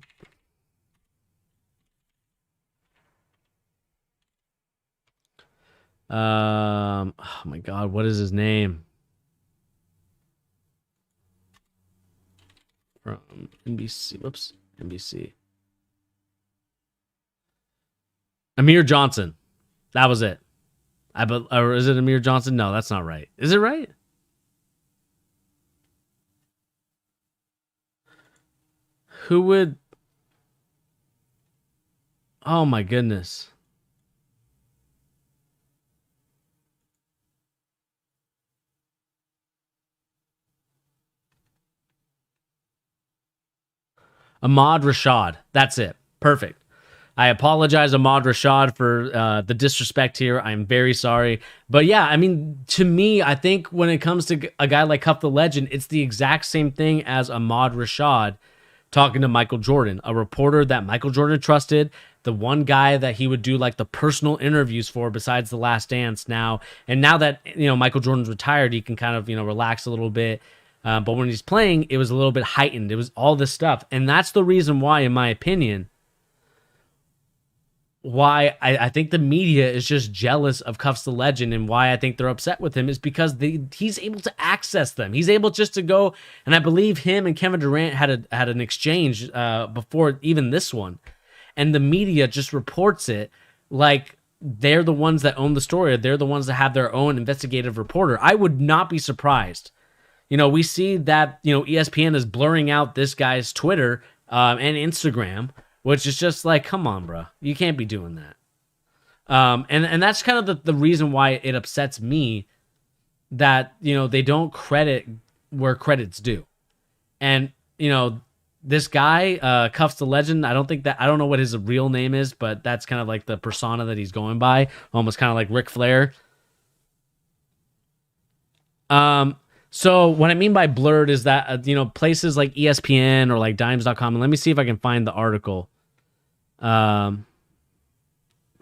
Oh my God, what is his name? From NBC. Whoops, NBC. Amir Johnson. That was it. Or is it Amir Johnson? No, that's not right. Is it right? Who would... Oh my goodness. Ahmad Rashad. That's it. Perfect. I apologize, Ahmad Rashad, for the disrespect here. I'm very sorry. But yeah, I mean, to me, I think when it comes to a guy like Cuff the Legend, it's the exact same thing as Ahmad Rashad talking to Michael Jordan, a reporter that Michael Jordan trusted, the one guy that he would do like the personal interviews for besides The Last Dance now. And now that, Michael Jordan's retired, he can kind of, relax a little bit. But when he's playing, it was a little bit heightened. It was all this stuff. And that's the reason why, in my opinion, why I think the media is just jealous of Cuffs the Legend, and why I think they're upset with him is because he's able to access them. He's able just to go, and I believe him and Kevin Durant had an exchange before even this one, and the media just reports it like they're the ones that own the story. They're the ones that have their own investigative reporter. I would not be surprised. We see that ESPN is blurring out this guy's Twitter and Instagram, which is just like, come on, bro. You can't be doing that. And that's kind of the reason why it upsets me that, they don't credit where credit's due. And, this guy, Cuffs the Legend, I don't know what his real name is, but that's kind of like the persona that he's going by, almost kind of like Ric Flair. So what I mean by blurred is that, places like ESPN or like dimes.com, and let me see if I can find the article. Let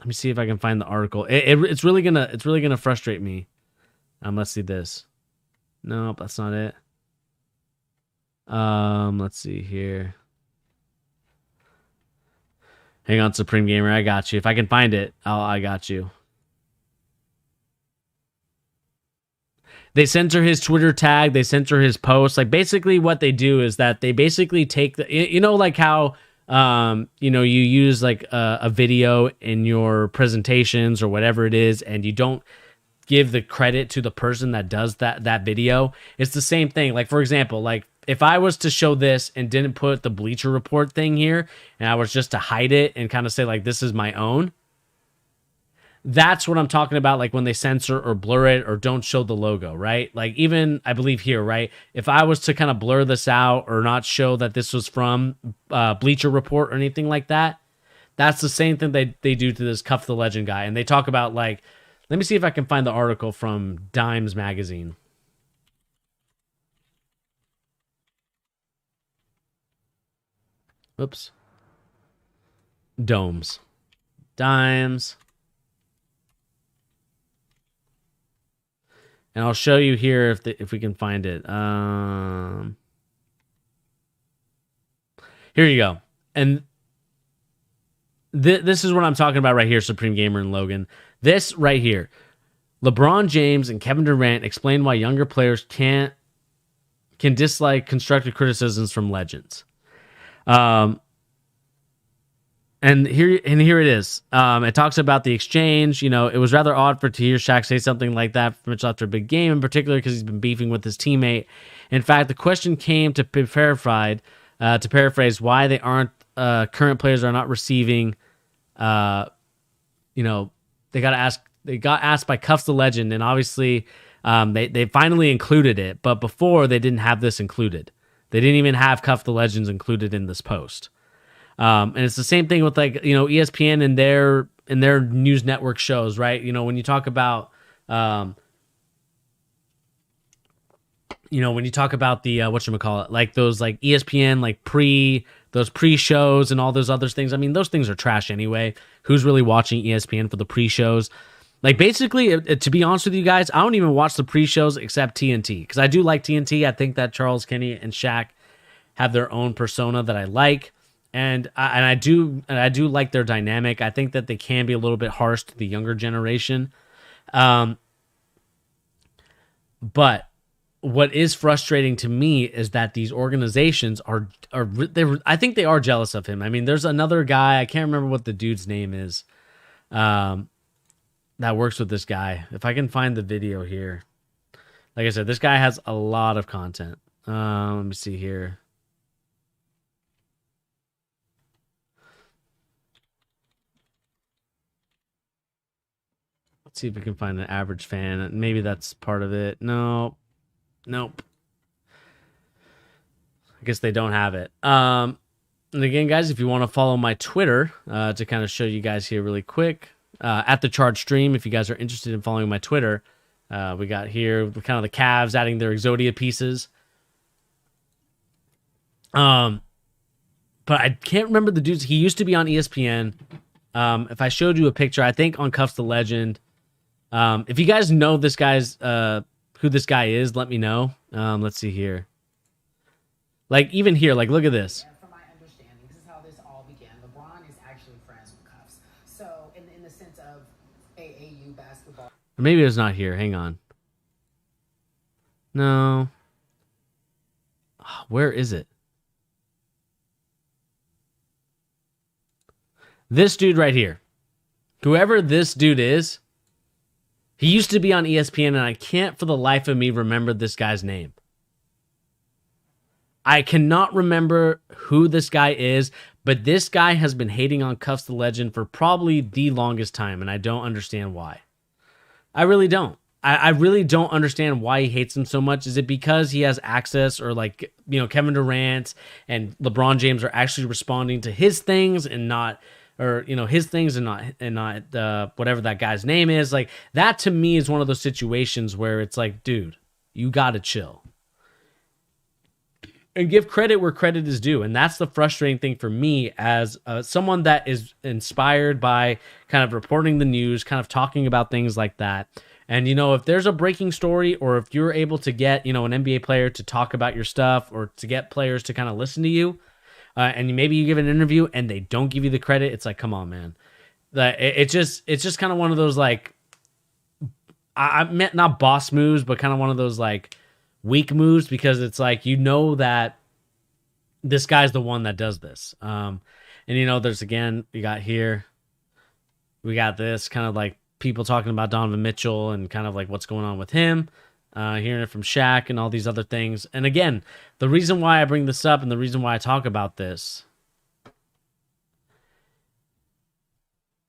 me see if I can find the article. It's really gonna frustrate me. Let's see this. Nope, that's not it. Let's see here. Hang on, Supreme Gamer, I got you. If I can find it, I got you. They censor his Twitter tag. They censor his posts. Like, basically what they do is that they basically take like how, you use like a video in your presentations or whatever it is, and you don't give the credit to the person that does that video. It's the same thing. Like, for example, like if I was to show this and didn't put the Bleacher Report thing here, and I was just to hide it and kind of say like, this is my own, that's what I'm talking about, like when they censor or blur it or don't show the logo, right? Like, even, I believe here, right? If I was to kind of blur this out or not show that this was from Bleacher Report or anything like that, that's the same thing they do to this Cuff the Legend guy. And they talk about, like, let me see if I can find the article from Dimes magazine. Oops. Domes. Dimes. And I'll show you here if we can find it. Here you go. And this is what I'm talking about right here, Supreme Gamer and Logan. This right here. LeBron James and Kevin Durant explain why younger players can dislike constructive criticisms from legends. And here it is. It talks about the exchange. It was rather odd to hear Shaq say something like that much after a big game, in particular because he's been beefing with his teammate. In fact, the question came to paraphrase why they aren't current players are not receiving. They got asked by Cuffs the Legend, and obviously they finally included it. But before, they didn't have this included. They didn't even have Cuff the Legends included in this post. And it's the same thing with ESPN and their news network shows, right? When you talk about when you talk about the whatchamacallit, like those like ESPN like pre-shows and all those other things. I mean, those things are trash anyway. Who's really watching ESPN for the pre-shows? Like, basically, to be honest with you guys, I don't even watch the pre-shows except TNT, because I do like TNT. I think that Charles, Kenny, and Shaq have their own persona that I like. And I do like their dynamic. I think that they can be a little bit harsh to the younger generation. But what is frustrating to me is that these organizations I think they are jealous of him. I mean, there's another guy, I can't remember what the dude's name is. that works with this guy. If I can find the video here. Like I said, this guy has a lot of content. Let me see here. Let's see if we can find an average fan. Maybe that's part of it. No. Nope. I guess they don't have it. And again, guys, if you want to follow my Twitter to kind of show you guys here really quick, at the Charge Stream, if you guys are interested in following my Twitter, we got here kind of the Cavs adding their Exodia pieces. But I can't remember the dudes. He used to be on ESPN. If I showed you a picture, I think on Cuffs the Legend. If you guys know this guy's who this guy is, let me know. Let's see here. Like even here, like look at this. From my understanding, this is how this all began. LeBron is actually friends with Cuffs. So in the sense of AAU basketball. Maybe it's not here. Hang on. No. Where is it? This dude right here. Whoever this dude is, he used to be on ESPN, and I can't for the life of me remember this guy's name. I cannot remember who this guy is, but this guy has been hating on Cuffs the Legend for probably the longest time, and I don't understand why. I really don't. I really don't understand why he hates him so much. Is it because he has access, or like, you know, Kevin Durant and LeBron James are actually responding to his things and not, or, you know, his things and not whatever that guy's name is? Like, that to me is one of those situations where it's like, dude, you gotta chill. And give credit where credit is due. And that's the frustrating thing for me as someone that is inspired by kind of reporting the news, kind of talking about things like that. And, you know, if there's a breaking story, or if you're able to get, you know, an NBA player to talk about your stuff, or to get players to kind of listen to you, and maybe you give an interview and they don't give you the credit, it's like, come on, man. It's just kind of one of those, like, I meant not boss moves, but kind of one of those, like, weak moves, because it's like, you know that this guy's the one that does this. And, you know, there's, again, we got this kind of like people talking about Donovan Mitchell and kind of like what's going on with him, hearing it from Shaq and all these other things. And again, the reason why I bring this up and the reason why I talk about this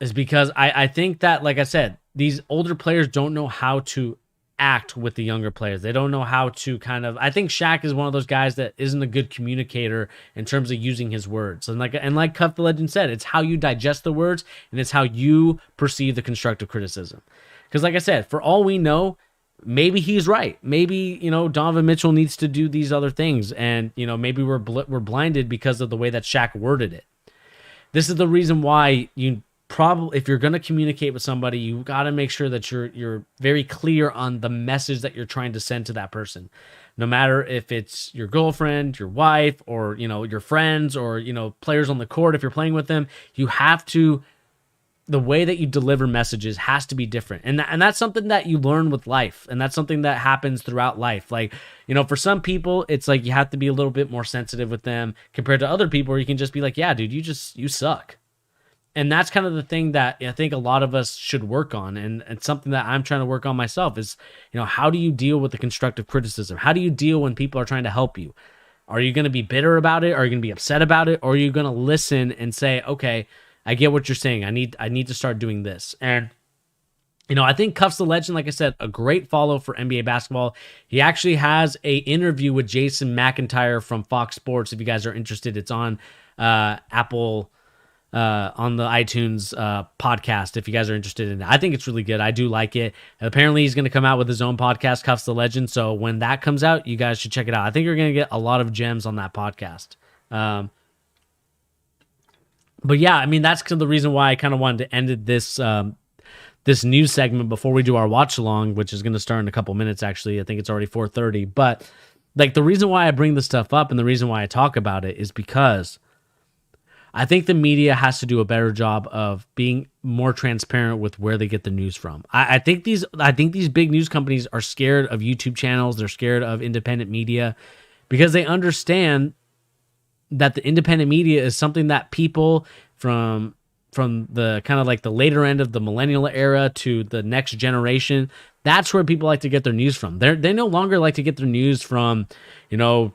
is because I think that, like I said, these older players don't know how to act with the younger players. They don't know how to kind of, I think Shaq is one of those guys that isn't a good communicator in terms of using his words. And like Cuff the Legend said, it's how you digest the words, and it's how you perceive the constructive criticism. Because like I said, for all we know, maybe he's right. Maybe, you know, Donovan Mitchell needs to do these other things, and, you know, maybe we're blinded because of the way that Shaq worded it. This is the reason why you probably, if you're going to communicate with somebody, you got to make sure that you're very clear on the message that you're trying to send to that person. No matter if it's your girlfriend, your wife, or, you know, your friends, or, you know, players on the court, if you're playing with them, you have to, the way that you deliver messages has to be different. And that's something that you learn with life. And that's something that happens throughout life. Like, you know, for some people, it's like you have to be a little bit more sensitive with them compared to other people where you can just be like, yeah, dude, you suck. And that's kind of the thing that I think a lot of us should work on. And it's something that I'm trying to work on myself is, you know, how do you deal with the constructive criticism? How do you deal when people are trying to help you? Are you going to be bitter about it? Are you going to be upset about it? Or are you going to listen and say, okay, I get what you're saying. I need to start doing this. And, you know, I think Cuffs the Legend, like I said, a great follow for NBA basketball. He actually has a interview with Jason McIntyre from Fox Sports. If you guys are interested, it's on Apple, on the iTunes podcast, if you guys are interested in it. I think it's really good. I do like it. Apparently, he's going to come out with his own podcast, Cuffs the Legend. So when that comes out, you guys should check it out. I think you're going to get a lot of gems on that podcast. But yeah, I mean, that's the reason why I kind of wanted to end this this news segment before we do our watch along, which is going to start in a couple minutes. Actually, I think it's already 4:30. But like, the reason why I bring this stuff up and the reason why I talk about it is because I think the media has to do a better job of being more transparent with where they get the news from. I think these big news companies are scared of YouTube channels. They're scared of independent media because they understand that the independent media is something that people from from the kind of like the later end of the millennial era to the next generation, that's where people like to get their news from. They no longer like to get their news from, you know,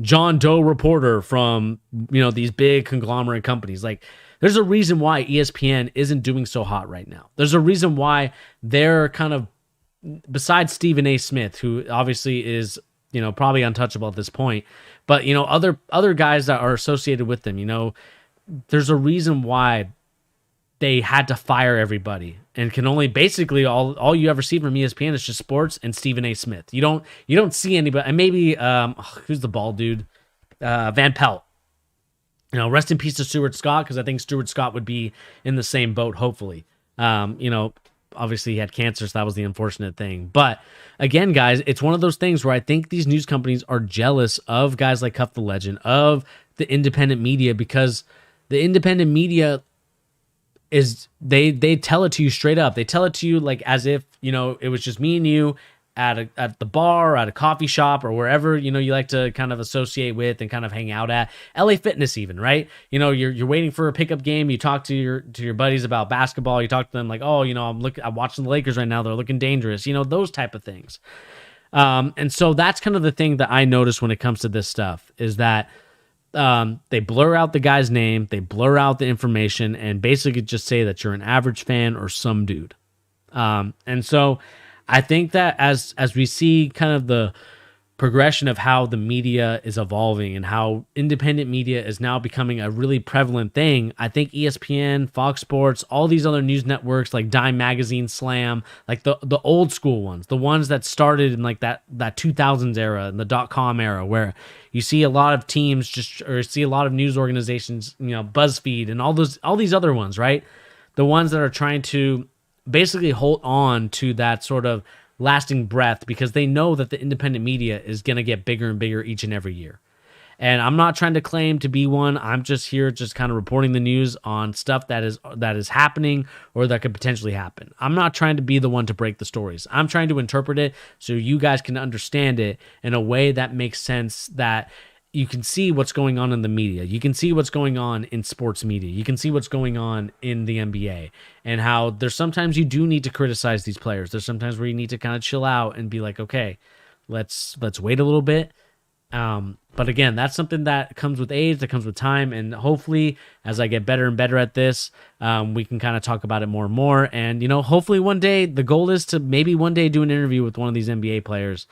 John Doe reporter from, you know, these big conglomerate companies. Like, there's a reason why ESPN isn't doing so hot right now. There's a reason why they're kind of, besides Stephen A. Smith, who obviously is, you know, probably untouchable at this point, but, you know, other guys that are associated with them, you know, there's a reason why they had to fire everybody and can only basically all you ever see from ESPN is just sports and Stephen A. Smith. You don't see anybody, and maybe who's the bald dude? Van Pelt. You know, rest in peace to Stuart Scott, because I think Stuart Scott would be in the same boat, hopefully. You know, obviously he had cancer, so that was the unfortunate thing. But again, guys, it's one of those things where I think these news companies are jealous of guys like Cuff the Legend, of the independent media, because the independent media is they tell it to you straight up. They tell it to you like as if, you know, it was just me and you at the bar, at a coffee shop, or wherever, you know, you like to kind of associate with and kind of hang out at. LA Fitness even, right? You know, you're waiting for a pickup game, you talk to your buddies about basketball, you talk to them like, "Oh, you know, I'm watching the Lakers right now, they're looking dangerous." You know, those type of things. And so that's kind of the thing that I notice when it comes to this stuff, is that they blur out the guy's name, they blur out the information, and basically just say that you're an average fan or some dude. And so I think that as we see kind of the progression of how the media is evolving and how independent media is now becoming a really prevalent thing, I think ESPN, Fox Sports, all these other news networks like Dime Magazine, Slam, like the old school ones, the ones that started in like that 2000s era and the .com era, where you see a lot of teams or see a lot of news organizations, you know, BuzzFeed and all these other ones, right? The ones that are trying to basically hold on to that sort of lasting breath, because they know that the independent media is going to get bigger and bigger each and every year. And I'm not trying to claim to be one. I'm just here just kind of reporting the news on stuff that is happening or that could potentially happen. I'm not trying to be the one to break the stories. I'm trying to interpret it so you guys can understand it in a way that makes sense, that you can see what's going on in the media. You can see what's going on in sports media. You can see what's going on in the NBA, and how there's sometimes you do need to criticize these players. There's sometimes where you need to kind of chill out and be like, okay, let's wait a little bit. But again, that's something that comes with age, that comes with time. And hopefully as I get better and better at this, we can kind of talk about it more and more. And, you know, hopefully one day, the goal is to maybe one day do an interview with one of these NBA players,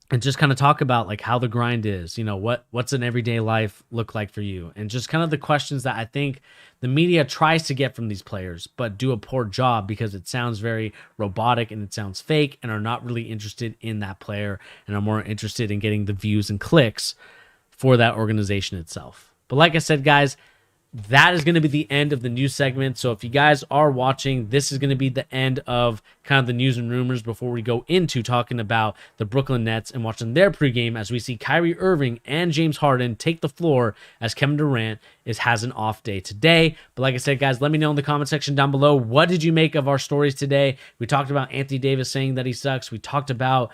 and just kind of talk about like how the grind is, you know, what's an everyday life look like for you, and just kind of the questions that I think the media tries to get from these players, but do a poor job because it sounds very robotic and it sounds fake, and are not really interested in that player and are more interested in getting the views and clicks for that organization itself. But like I said, guys, that is going to be the end of the news segment. So if you guys are watching, this is going to be the end of kind of the news and rumors before we go into talking about the Brooklyn Nets and watching their pregame, as we see Kyrie Irving and James Harden take the floor as Kevin Durant has an off day today. But like I said, guys, let me know in the comment section down below, what did you make of our stories today? We talked about Anthony Davis saying that he sucks. We talked about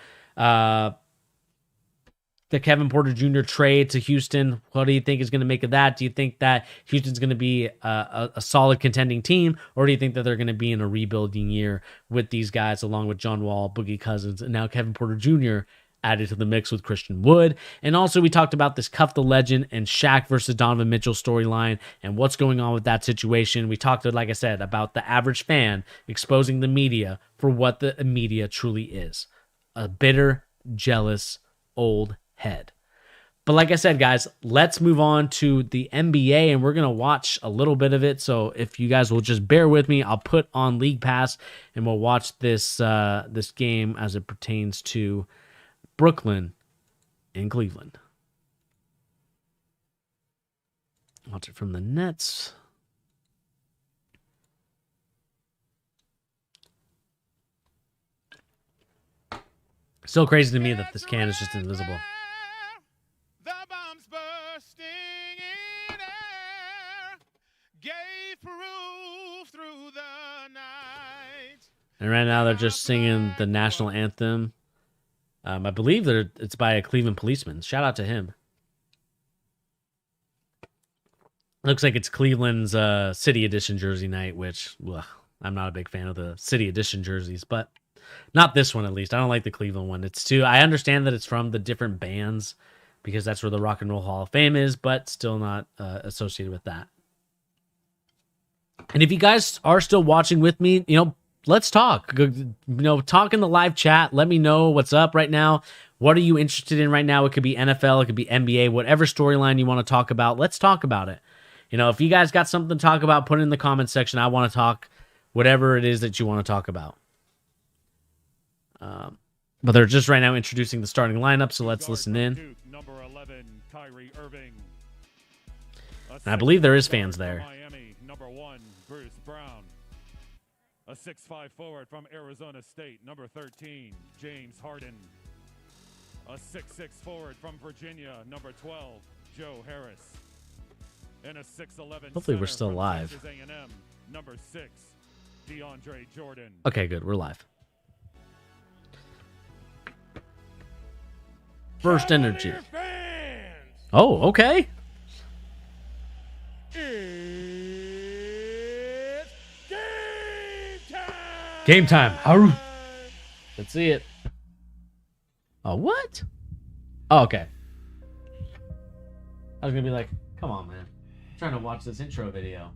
the Kevin Porter Jr. trade to Houston. What do you think is going to make of that? Do you think that Houston's going to be a solid contending team, or do you think that they're going to be in a rebuilding year with these guys, along with John Wall, Boogie Cousins, and now Kevin Porter Jr. added to the mix with Christian Wood? And also we talked about this Cuff the Legend and Shaq versus Donovan Mitchell storyline and what's going on with that situation. We talked, like I said, about the average fan exposing the media for what the media truly is: a bitter, jealous, old head. But like I said, guys, let's move on to the NBA, and we're going to watch a little bit of it. So if you guys will just bear with me, I'll put on League Pass and we'll watch this game as it pertains to Brooklyn and Cleveland. Watch it from the Nets. Still crazy to me that this can is just invisible. And right now they're just singing the national anthem. I believe that it's by a Cleveland policeman. Shout out to him. Looks like it's Cleveland's City Edition jersey night, which I'm not a big fan of the City Edition jerseys, but not this one at least. I don't like the Cleveland one. It's too. I understand that it's from the different bands because that's where the Rock and Roll Hall of Fame is, but still not associated with that. And if you guys are still watching with me, let's talk. Talk in the live chat. Let me know what's up right now. What are you interested in right now? It could be NFL, it could be NBA, whatever storyline you want to talk about. Let's talk about it. If you guys got something to talk about, put it in the comments section. I want to talk whatever it is that you want to talk about. But they're just right now introducing the starting lineup, so let's listen in. Duke, number 11, Kyrie Irving. And I believe there is fans there. Miami, number 1, Bruce Brown. A 6'5" forward from Arizona State, number 13, James Harden. A 6'6" forward from Virginia, number 12, Joe Harris. And a 6'11" Hopefully we're still from live. Texas A&M, number 6, DeAndre Jordan. Okay, good. We're live. First energy. Oh, okay. It's Game time. Haru. Let's see it. Oh, what? Oh, okay. I was going to be like, come on, man. I'm trying to watch this intro video.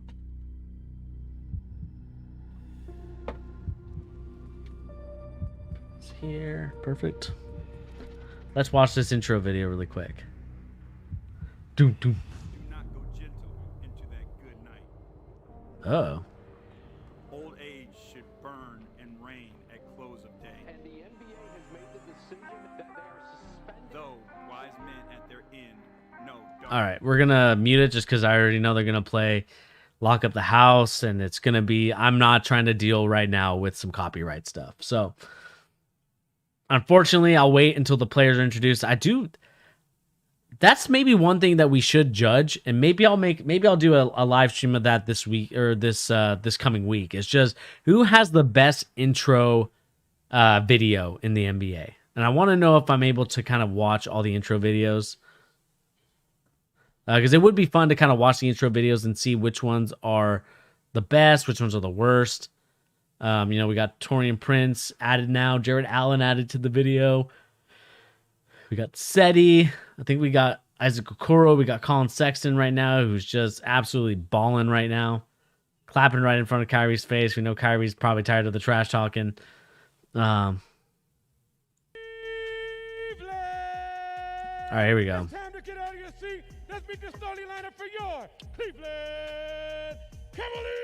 It's here. Perfect. Let's watch this intro video really quick. Doom, doom. Do not go gentle into that good night. Oh. Old age should burn and reign at close of day. And the NBA has made the decision that they are suspending. Though wise men at their end, no. All right, we're going to mute it just because I already know they're going to play Lock Up the House, and it's going to be, I'm not trying to deal right now with some copyright stuff. So, unfortunately, I'll wait until the players are introduced. That's maybe one thing that we should judge, and maybe I'll do a live stream of that this week or this coming week. It's just who has the best intro video in the NBA, and I want to know if I'm able to kind of watch all the intro videos because it would be fun to kind of watch the intro videos and see which ones are the best, which ones are the worst. We got Torian Prince added now, Jared Allen added to the video. We got Seti. I think we got Isaac Okoro. We got Colin Sexton right now, who's just absolutely balling right now. Clapping right in front of Kyrie's face. We know Kyrie's probably tired of the trash talking. All right, here we go. Time to get out of your seat. Let's meet the starting lineup for your Cleveland Cavaliers.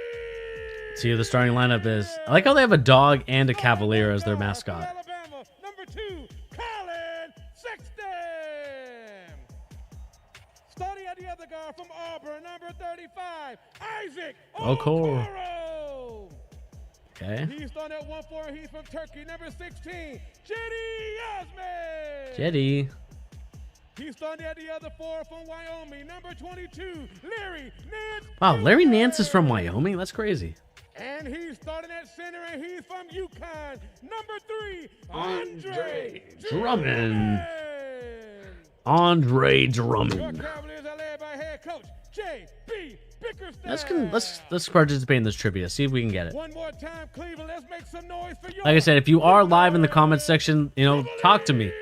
See who the starting lineup is. I like how they have a dog and a Cavalier as their mascot. Alabama, number 2, Colin Sexton. Starting at the other guard from Auburn, number 35, Isaac Okoro. Okoro. Okay. He's starting at 1-4. He's from Turkey, number 16, Cedi Osman. Jetty. He's starting at the other 4 from Wyoming, number 22, Larry Nance. Wow, Larry Nance is from Wyoming? That's crazy. And he's starting at center, and he's from UConn, number 3, Andre Drummond. Andre Your Drummond. Cavaliers are led by head coach J.B. Bickerstaff. Let's participate in this trivia. See if we can get it. One more time, Cleveland. Let's make some noise for you. Like I said, if you are live in the comments section, talk to me.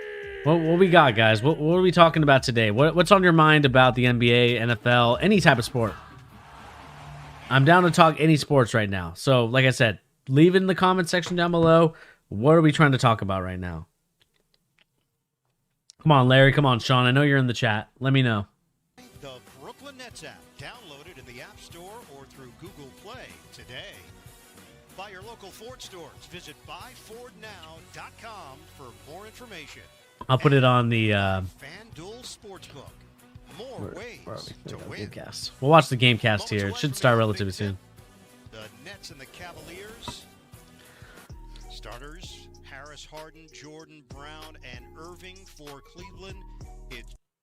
What we got, guys? What are we talking about today? What's on your mind about the NBA, NFL, any type of sport? I'm down to talk any sports right now. So, like I said, leave it in the comment section down below. What are we trying to talk about right now? Come on, Larry. Come on, Sean. I know you're in the chat. Let me know. The Brooklyn Nets app. Download it in the App Store or through Google Play today. By your local Ford stores. Visit buyfordnow.com for more information. I'll put it on the FanDuel Sportsbook. More ways to win. Gamecast. We'll watch the Gamecast here. It should start relatively soon. The Nets and the Cavaliers. Starters, Harris, Harden, Jordan, Brown, and Irving for Cleveland.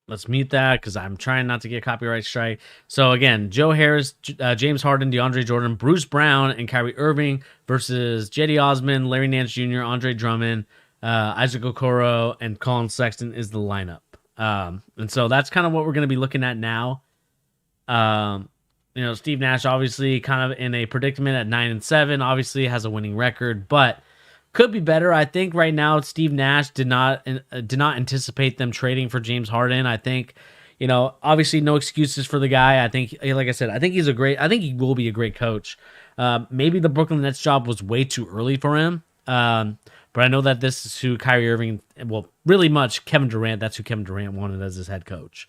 Let's mute that because I'm trying not to get copyright strike. So again, Joe Harris, James Harden, DeAndre Jordan, Bruce Brown, and Kyrie Irving versus Cedi Osman, Larry Nance Jr., Andre Drummond, Isaac Okoro, and Colin Sexton is the lineup. And so that's kind of what we're going to be looking at now. Steve Nash obviously kind of in a predicament at 9-7. Obviously has a winning record, but could be better. I think right now Steve Nash did not anticipate them trading for James Harden. I think, obviously no excuses for the guy. I think, like I said, I think he will be a great coach. Maybe the Brooklyn Nets job was way too early for him. But I know that this is who Kyrie Irving, well, really much Kevin Durant, that's who Kevin Durant wanted as his head coach.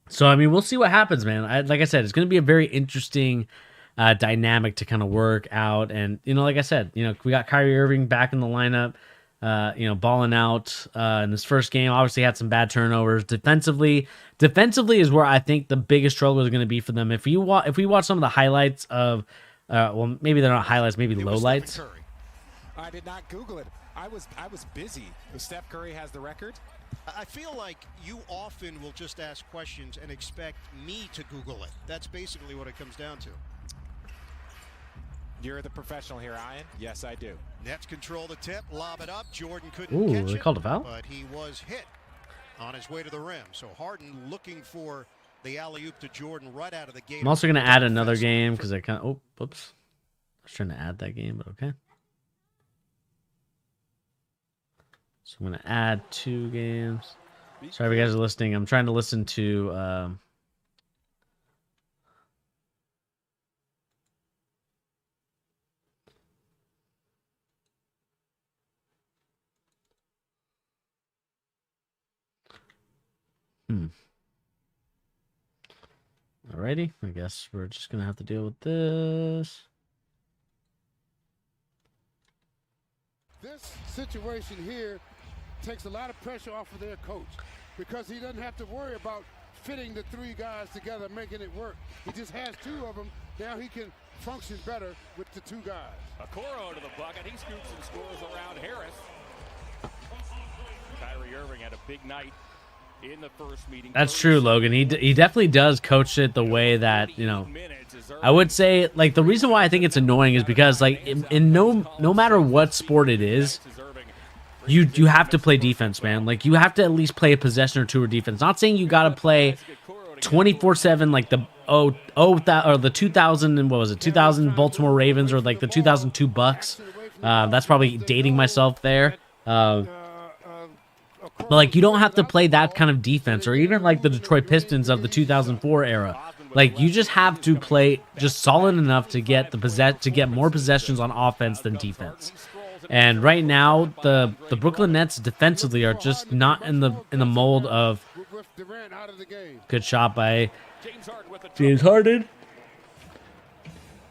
So, I mean, we'll see what happens, man. Like I said, it's going to be a very interesting dynamic to kind of work out. And, like I said, we got Kyrie Irving back in the lineup, balling out in this first game. Obviously had some bad turnovers. Defensively is where I think the biggest struggle is going to be for them. If we watch some of the highlights of, well, maybe they're not highlights, maybe lowlights. I did not Google it. I was busy. Steph Curry has the record. I feel like you often will just ask questions and expect me to Google it. That's basically what it comes down to. You're the professional here, Ian. Yes, I do. Nets control the tip, lob it up. Jordan couldn't catch they it, called a foul? but he was hit on his way to the rim. So Harden looking for the alley-oop to Jordan right out of the gate. I'm also going to add another game because I kind of, whoops. I was trying to add that game, but okay. So I'm going to add 2 games. Sorry if you guys are listening. I'm trying to listen to... Alrighty, I guess we're just going to have to deal with this. This situation here takes a lot of pressure off of their coach because he doesn't have to worry about fitting the 3 guys together, making it work. He just has 2 of them. Now he can function better with the 2 guys. Okoro to the bucket. He scoops and scores around Harris. Kyrie Irving had a big night in the first meeting. That's true, Logan. He definitely does coach it the way that, I would say, like, the reason why I think it's annoying is because, like, in no matter what sport it is, you have to play defense, man. Like, you have to at least play a possession or 2 of defense. Not saying you got to play 24/7 like the the 2000 and what was it, 2000 Baltimore Ravens or like the 2002 Bucks. That's probably dating myself there. But, like, you don't have to play that kind of defense, or even, like, the Detroit Pistons of the 2004 era. Like, you just have to play just solid enough to get more possessions on offense than defense. And right now, the Brooklyn Nets defensively are just not in the mold of. Good shot by James Harden.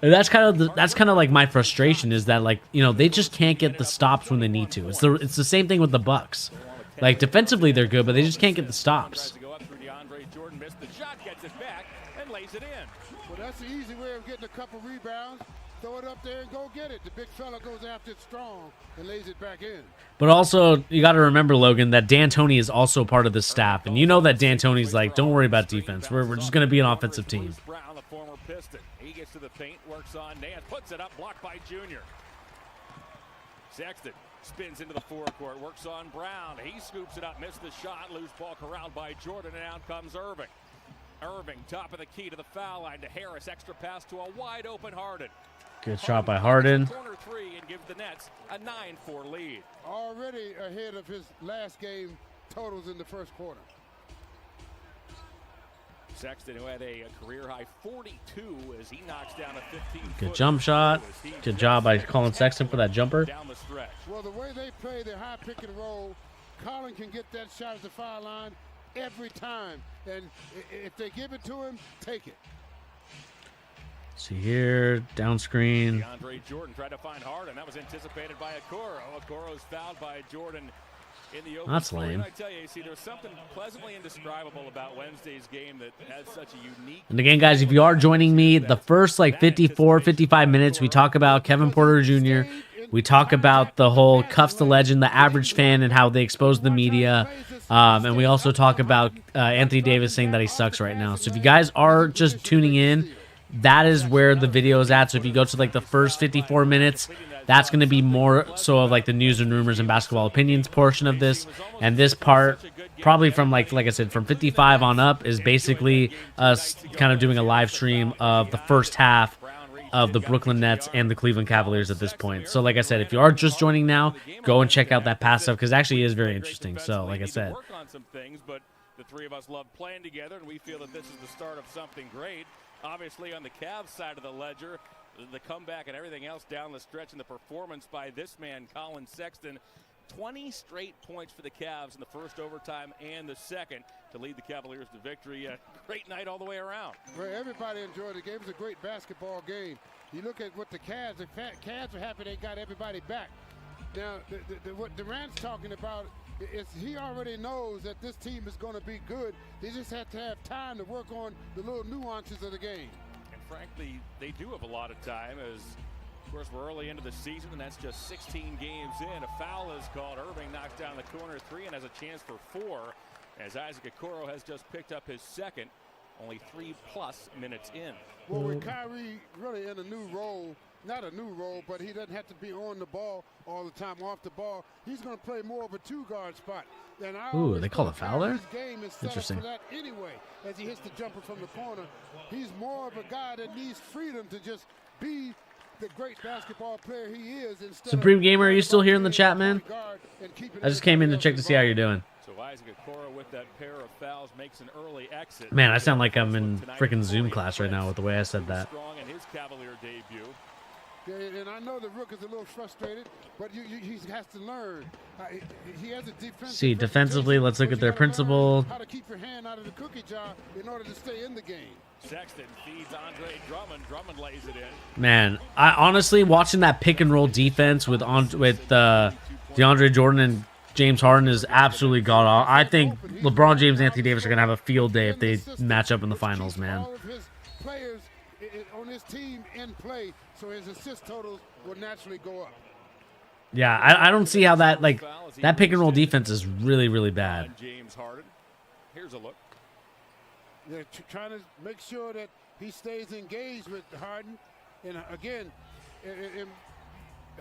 And that's kind of like my frustration is that, like, they just can't get the stops when they need to. It's the same thing with the Bucks. Like, defensively, they're good, but they just can't get the stops. Jordan missed the shot, gets it back, and lays it in. Well, that's the easy way of getting a couple rebounds. Throw it up there and go get it. The big fella goes after it strong and lays it back in. But also, you got to remember, Logan, that D'Antoni is also part of the staff. And you know that D'Antoni's like, don't worry about defense. We're just going to be an offensive team. Brown, the former Piston. He gets to the paint, works on Nance, puts it up, blocked by Junior. Sexton spins into the forecourt, works on Brown. He scoops it up, missed the shot, loose ball corralled by Jordan, and out comes Irving. Irving, top of the key to the foul line to Harris. Extra pass to a wide open Harden. Good shot by Harden. Corner 3 and give the Nets a 9-4 lead. Already ahead of his last game totals in the first quarter. Sexton, who had a career-high 42 as he knocks down a 15-foot. Good jump shot. Good job by Colin Sexton for that jumper. Down the stretch. Well, the way they play their high pick and roll, Colin can get that shot at the foul line every time. And if they give it to him, take it. See here, down screen. DeAndre Jordan tried to find Harden. That was anticipated by Okoro. Okoro's fouled by Jordan in the open. That's lame. And I tell you, see, there's something pleasantly indescribable about Wednesday's game that has such a unique. And again, guys, if you are joining me, the first 54, 55 minutes, we talk about Kevin Porter Jr. We talk about the whole Cuffs the Legend, the average fan, and how they expose the media. And we also talk about Anthony Davis saying that he sucks right now. So if you guys are just tuning in, that is where the video is at. So if you go to like the first 54 minutes, that's going to be more so of like the news and rumors and basketball opinions portion of this. And this part, probably from like I said, from 55 on up, is basically us kind of doing a live stream of the first half of the Brooklyn Nets and the Cleveland Cavaliers at this point. So like I said, if you are just joining now, go and check out that past stuff, because it actually is very interesting. So like I said, the three of us love playing together, and we feel that this is the start of something great. Obviously, on the Cavs side of the ledger, the comeback and everything else down the stretch, and the performance by this man, Colin Sexton. 20 straight points for the Cavs in the first overtime and the second to lead the Cavaliers to victory. A great night all the way around. Well, everybody enjoyed the game. It was a great basketball game. You look at what the Cavs are happy they got everybody back. Now, what Durant's talking about is he already knows that this team is going to be good. They just have to have time to work on the little nuances of the game. And frankly, they do have a lot of time, as of course we're early into the season, and that's just 16 games in. A foul is called. Irving knocks down the corner three and has a chance for 4, as Isaac Okoro has just picked up his second, only 3+ minutes in. Well, with Kyrie really in a new role, not a new role, but he doesn't have to be on the ball all the time, off the ball. He's going to play more of a 2-guard spot. Ooh, they call a foul there? Interesting. For that anyway, as he hits the jumper from the corner, he's more of a guy that needs freedom to just be the great basketball player he is. Supreme Gamer, are you still here in the chat, man? I just came in to check to see how you're doing. So Isaac Okoro with that pair of fouls makes an early exit. Man, I sound like I'm in freaking Zoom class right now with the way I said that. Strong in his Cavalier debut. Yeah, and I know the Rook is a little frustrated, but he has to learn. He has a defensive. See, defensively, let's look at their principle. How to keep your hand out of the cookie jar in order to stay in the game. Sexton feeds Andre Drummond. Drummond lays it in. Man, I honestly, watching that pick and roll defense with DeAndre Jordan and James Harden is absolutely god awful. I think LeBron James and Anthony Davis are going to have a field day if they match up in the finals, man. All of his players on his team in play, so his assist totals will naturally go up. Yeah, I don't see how that pick and roll defense is really, really bad. James Harden. Here's a look. They're trying to make sure that he stays engaged with Harden. And again,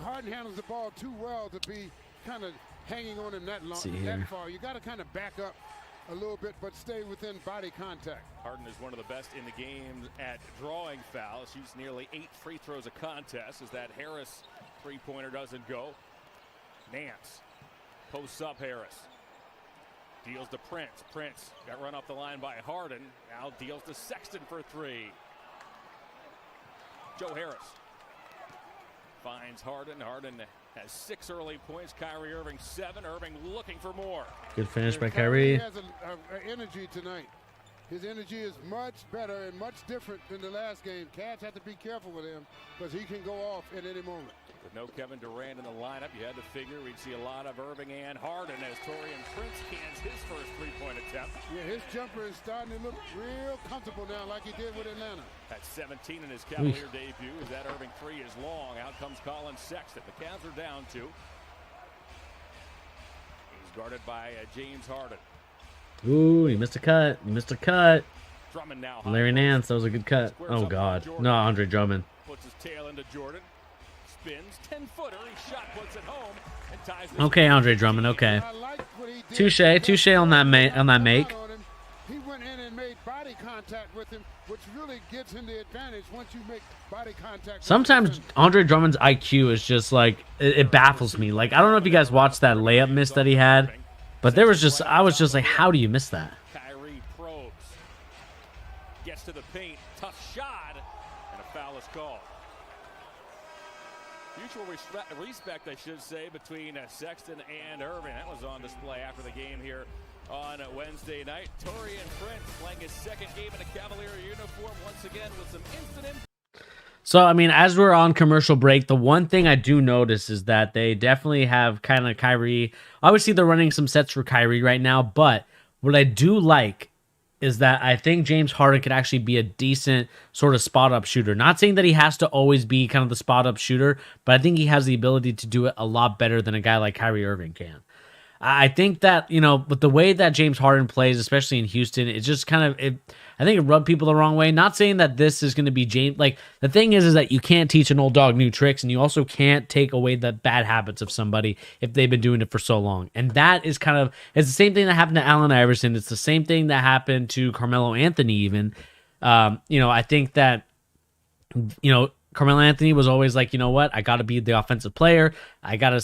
Harden handles the ball too well to be kind of hanging on him that far. You got to kind of back up a little bit, but stay within body contact. Harden is one of the best in the game at drawing fouls. Shoots nearly 8 free throws a contest, as that Harris three-pointer doesn't go. Nance posts up Harris. Deals to Prince. Prince got run off the line by Harden. Now deals to Sexton for 3. Joe Harris finds Harden. Harden has 6 early points. Kyrie Irving 7. Irving looking for more. Good finish by Kyrie. He has an energy tonight. His energy is much better and much different than the last game. Cavs have to be careful with him because he can go off at any moment. With no Kevin Durant in the lineup, you had to figure we'd see a lot of Irving and Harden as Taurean Prince cans his first three-point attempt. Yeah, his jumper is starting to look real comfortable now, like he did with Atlanta. At 17 in his Cavalier debut, as that Irving 3 is long. Out comes Colin Sexton. The Cavs are down 2. He's guarded by James Harden. Ooh, he missed a cut. He missed a cut. Drummond now. Larry Nance, that was a good cut. Oh, God. No, Andre Drummond. Puts his tail into Jordan. Spins, 10-footer. He shot, puts it home, and ties this. Okay, Andre Drummond. Okay. Touche on that make. He went in and made body contact with him, which really gives him the advantage once you make body contact. Sometimes Andre Drummond's IQ is just like it baffles me. Like, I don't know if you guys watched that layup miss that he had, but I was just like, how do you miss that? Kyrie probes, gets to the paint, tough shot, and a foul is called. Mutual respect, I should say, between Sexton and Irving. That was on display after the game here on Wednesday night. Taurean Prince playing his second game in a Cavalier uniform once again with some instant. So, I mean, as we're on commercial break, the one thing I do notice is that they definitely have kind of Kyrie. Obviously, they're running some sets for Kyrie right now, but what I do like is that I think James Harden could actually be a decent sort of spot-up shooter. Not saying that he has to always be kind of the spot-up shooter, but I think he has the ability to do it a lot better than a guy like Kyrie Irving can. I think that, with the way that James Harden plays, especially in Houston, it just kind of, I think it rubbed people the wrong way. Not saying that this is going to be James. Like, the thing is that you can't teach an old dog new tricks, and you also can't take away the bad habits of somebody if they've been doing it for so long. And that is it's the same thing that happened to Allen Iverson. It's the same thing that happened to Carmelo Anthony even. I think that, Carmelo Anthony was always like, you know what? I got to be the offensive player. I got to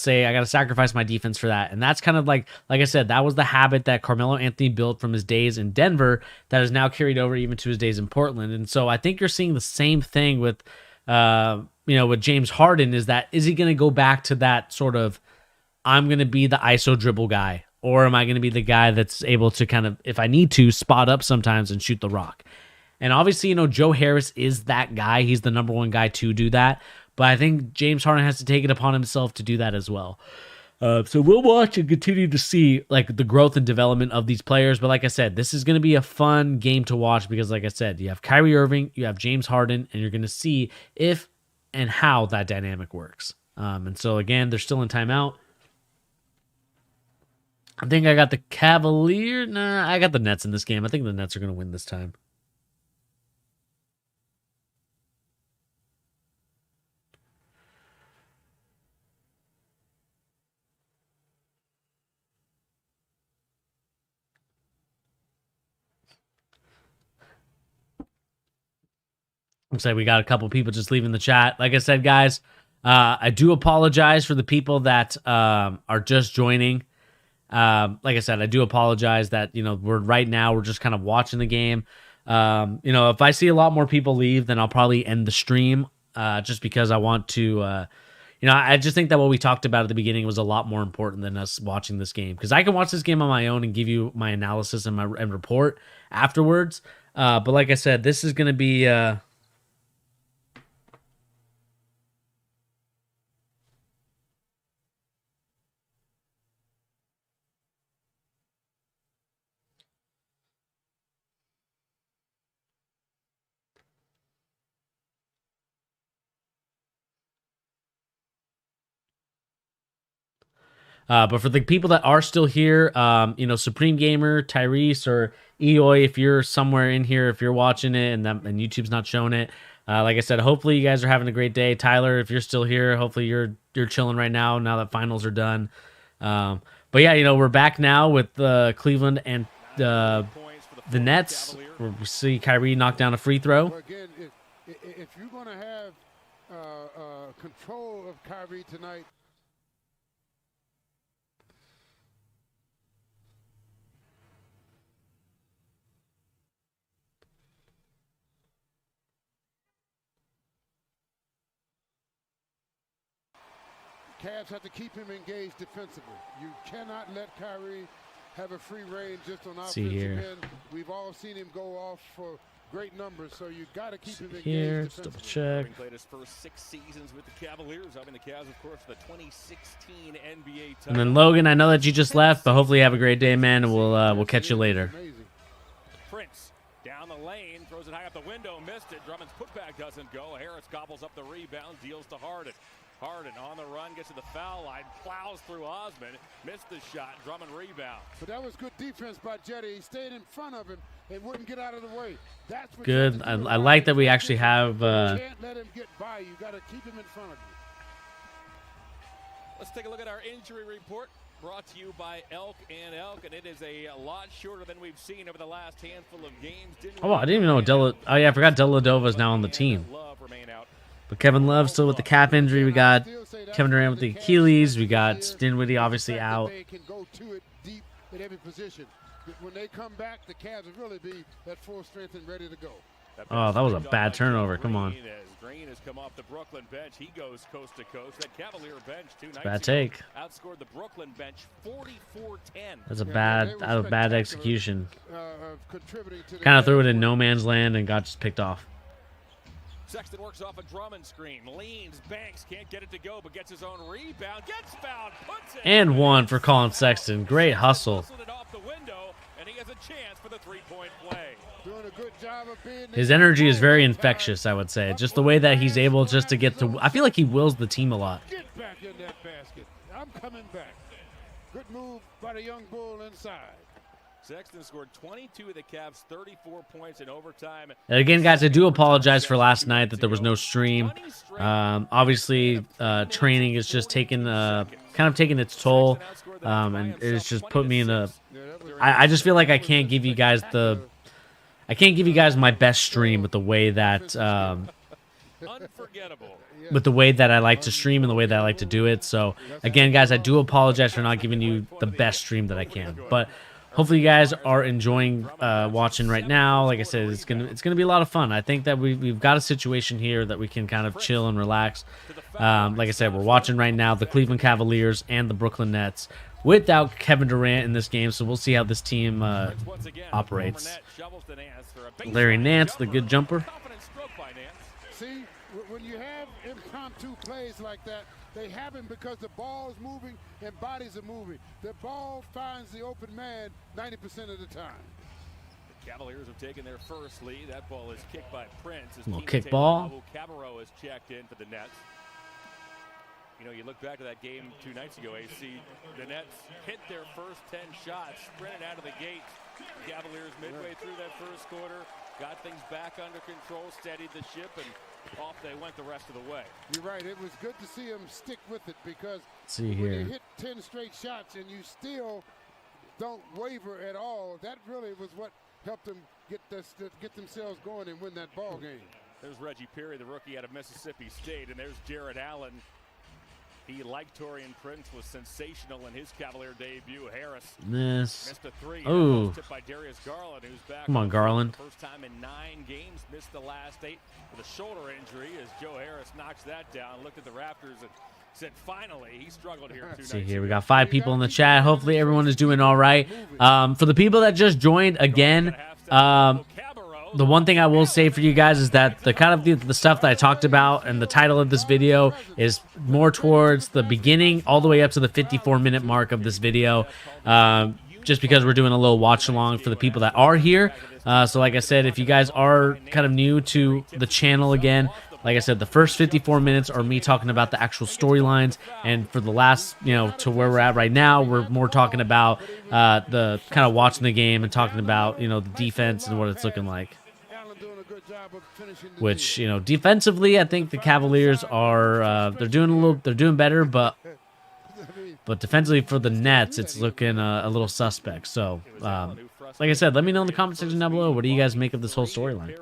sacrifice my defense for that. And that's kind of like I said, that was the habit that Carmelo Anthony built from his days in Denver that is now carried over even to his days in Portland. And so I think you're seeing the same thing with James Harden. Is he going to go back to that sort of, I'm going to be the ISO dribble guy, or am I going to be the guy that's able to kind of, if I need to, spot up sometimes and shoot the rock? And obviously, Joe Harris is that guy. He's the number one guy to do that. But I think James Harden has to take it upon himself to do that as well. So we'll watch and continue to see like the growth and development of these players. But like I said, this is going to be a fun game to watch because, like I said, you have Kyrie Irving, you have James Harden, and you're going to see if and how that dynamic works. And so, again, they're still in timeout. I think I got the Cavaliers. Nah, I got the Nets in this game. I think the Nets are going to win this time. Looks like we got a couple people just leaving the chat. Like I said, guys, I do apologize for the people that are just joining. Like I said, I do apologize that, we're just kind of watching the game. If I see a lot more people leave, then I'll probably end the stream just because I want to, I just think that what we talked about at the beginning was a lot more important than us watching this game. Because I can watch this game on my own and give you my analysis and report afterwards. But like I said, this is going to be... but for the people that are still here, Supreme Gamer, Tyrese, or Eoy, if you're somewhere in here, if you're watching it and YouTube's not showing it, like I said, hopefully you guys are having a great day. Tyler, if you're still here, hopefully you're chilling right now that finals are done. But yeah, we're back now with Cleveland and the Nets. We see Kyrie knock down a free throw. Well, again, if you're going to have control of Kyrie tonight, Cavs have to keep him engaged defensively. You cannot let Kyrie have a free reign just on offensive end. We've all seen him go off for great numbers, so you got to keep him engaged defensively. Double check. He played his first 6 seasons with the Cavaliers, helping the Cavs, of course, for the 2016 NBA title. And then Logan, I know that you just left, but hopefully you have a great day, man, and we'll catch you later. Prince down the lane, throws it high up the window, missed it. Drummond's putback doesn't go. Harris gobbles up the rebound, deals to Harden. Harden on the run, gets to the foul line, plows through Osman, missed the shot, Drummond rebound. But that was good defense by Jetty. He stayed in front of him and wouldn't get out of the way. That's what good. I like that we actually have... You can't let him get by. You got to keep him in front of you. Let's take a look at our injury report. Brought to you by Elk and Elk, and it is a lot shorter than we've seen over the last handful of games. I didn't even know I forgot Dellavedova is now on the team. But Kevin Love still with the calf injury. We got Kevin Durant with the Achilles. We got Dinwiddie obviously out. They can go to it deep in every position. When they come back, the Cavs will really be at full strength and ready to go. Oh, that was a bad turnover. Come on. Green has come off the Brooklyn bench. He goes coast to coast. That Cavalier bench 2 nights bad take. Outscored the Brooklyn bench 44-10. That's a bad execution. Kind of threw it in no man's land and got just picked off. Sexton works off a Drummond screen, leans, banks, can't get it to go, but gets his own rebound, gets fouled, puts it. And one for Colin Sexton. Great hustle. It off the window, and he has a chance for the three-point play. Doing a good job of being his energy is very infectious, I would say. Just the way that he's able just to get to... I feel like he wills the team a lot. Get back in that basket. I'm coming back. Good move by the young bull inside. Sexton scored 22 of the Cavs' 34 points in overtime. And again, guys, I do apologize for last night that there was no stream. Obviously, training is just taking kind of taking its toll, and it's just put me in a. I just feel like I can't give you guys my best stream with the way that Unforgettable. with the way that I like to stream and the way that I like to do it. So again, guys, I do apologize for not giving you the best stream that I can, but. Hopefully you guys are enjoying watching right now. Like I said, it's gonna be a lot of fun. I think that we've got a situation here that we can kind of chill and relax. Like I said, we're watching right now the Cleveland Cavaliers and the Brooklyn Nets without Kevin Durant in this game, so we'll see how this team operates. Larry Nance, the good jumper. See, when you have impromptu plays like that, they happen because the ball is moving and bodies are moving. The ball finds the open man 90% of the time. The Cavaliers have taken their first lead. That ball is kicked by Prince. Little kick ball. Cabarro is checked in for the Nets. You know, you look back to that game 2 nights ago, AC. The Nets hit their first 10 shots, sprinted out of the gate. Cavaliers midway through that first quarter, got things back under control, steadied the ship, and off they went the rest of the way. You're right. It was good to see them stick with it because when you hit 10 straight shots and you still don't waver at all, that really was what helped them get themselves going and win that ball game. There's Reggie Perry, the rookie out of Mississippi State, and there's Jared Allen. He, like Taurean Prince, was sensational in his Cavalier debut. Harris missed a 3. Oh, tipped by Darius Garland, who's back. Come on, Garland. First time in 9 games, missed the last 8 with a shoulder injury. As Joe Harris knocks that down, looked at the Raptors and said, "Finally, he struggled here." Let's see here, we got 5 people in the chat. Hopefully, everyone is doing all right. For the people that just joined, again, the one thing I will say for you guys is that the kind of the stuff that I talked about and the title of this video is more towards the beginning all the way up to the 54-minute mark of this video, just because we're doing a little watch along for the people that are here. So like I said, if you guys are kind of new to the channel again, like I said, the first 54 minutes are me talking about the actual storylines, and for the last, to where we're at right now, we're more talking about the kind of watching the game and talking about, the defense and what it's looking like. Which, defensively, I think the Cavaliers are they're doing better, but defensively for the Nets, it's looking a little suspect. So, like I said, let me know in the comment section down below. What do you guys make of this whole storyline?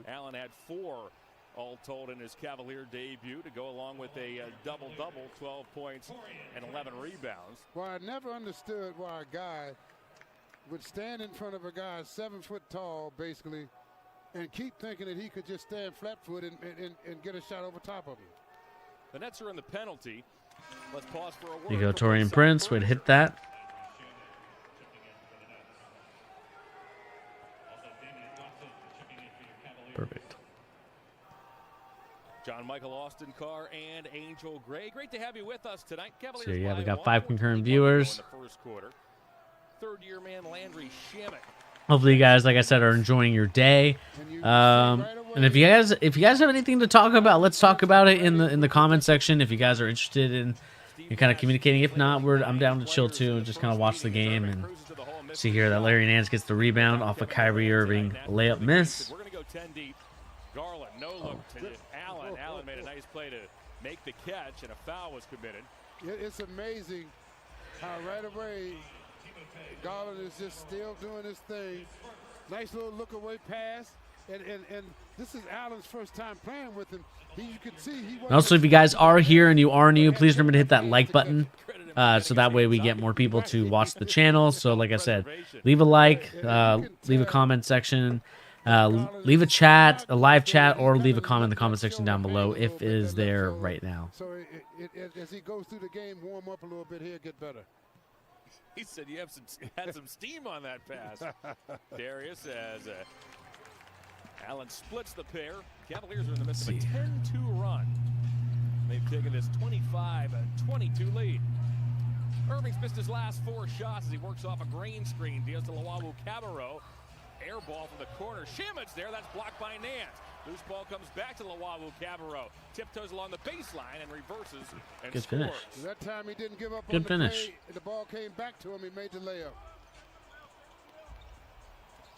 Allen had 4 all told in his Cavalier debut to go along with a double-double, 12 points and 11 rebounds. Well, I never understood why a guy would stand in front of a guy 7 foot tall, basically, and keep thinking that he could just stand flat-foot and get a shot over top of him. The Nets are in the penalty. Let's pause for a word. You go, Taurean Prince would hit that. Perfect. John Michael Austin Carr and Angel Gray. Great to have you with us tonight. Cavaliers So yeah, we got 5 concurrent viewers. In the first quarter. Third-year man Landry Shamet. Hopefully you guys, like I said, are enjoying your day. And if you guys have anything to talk about, let's talk about it in the comment section. If you guys are interested in kind of communicating, if not, I'm down to chill too and just kind of watch the game and see here that Larry Nance gets the rebound off of Kyrie Irving layup miss. We're gonna go 10 deep. Garland, no look to Allen. Allen made a nice play to make the catch, and a foul was committed. It's amazing how right away Garland is just still doing his thing. Nice little look away pass. And this is Allen's first time playing with him. You can see he also, if you guys are here and you are new, please remember to hit that like button, so that way we get more people to watch the channel. So like I said, leave a like, leave a comment section, leave a chat, a live chat, or leave a comment in the comment section down below if it is there right now. So as he goes through the game, warm up a little bit here, get better. He said you had some steam on that pass. Darius as Allen splits the pair. Cavaliers are in the midst of a 10-2 run. They've taken this 25-22 lead. Irving's missed his last 4 shots as he works off a green screen. Deals to Luwawu Cabarro. Air ball from the corner. Shamet's there. That's blocked by Nance. Loose ball comes back to Luau Cabarro. Tiptoes along the baseline and reverses and Good scores. finish. That time he didn't give up Good on the finish. play. The ball came back to him. He made the layup.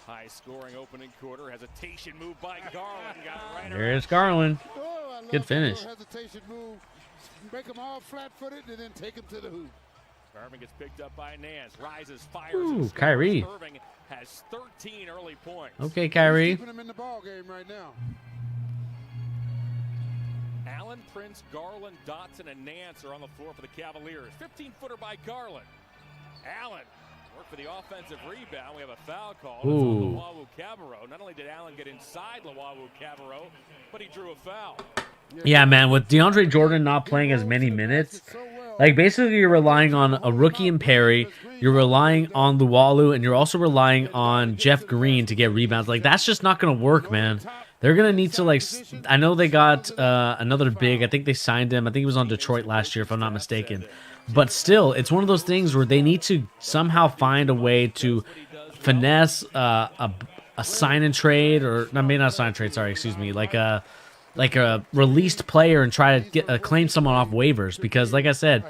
High scoring opening quarter. Hesitation move by Garland. Got it right There's Garland. Oh, I love Good that finish. little hesitation move. Make them all flat-footed and then take them to the hoop. Irving gets picked up by Nance. Rises, fires. Ooh, and scores. Kyrie. Irving has 13 early points. Okay, Kyrie. Keeping him in the ball game right now. Allen, Prince, Garland, Dotson, and Nance are on the floor for the Cavaliers. 15-footer by Garland. Allen work for the offensive rebound. We have a foul call. It's on Luau Cabarro. Not only did Allen get inside Luau Cabarro, but he drew a foul. Yeah, man, with DeAndre Jordan not playing as many minutes, like basically you're relying on a rookie in Perry, you're relying on Luwalu, and you're also relying on Jeff Green to get rebounds. Like that's just not going to work, man. They're going to need to, like, I know they got another big. I think they signed him. I think he was on Detroit last year, if I'm not mistaken. But still, it's one of those things where they need to somehow find a way to finesse a sign and trade, or no, maybe not a sign and trade. Sorry, excuse me, like a released player and try to get claim someone off waivers. Because, like I said,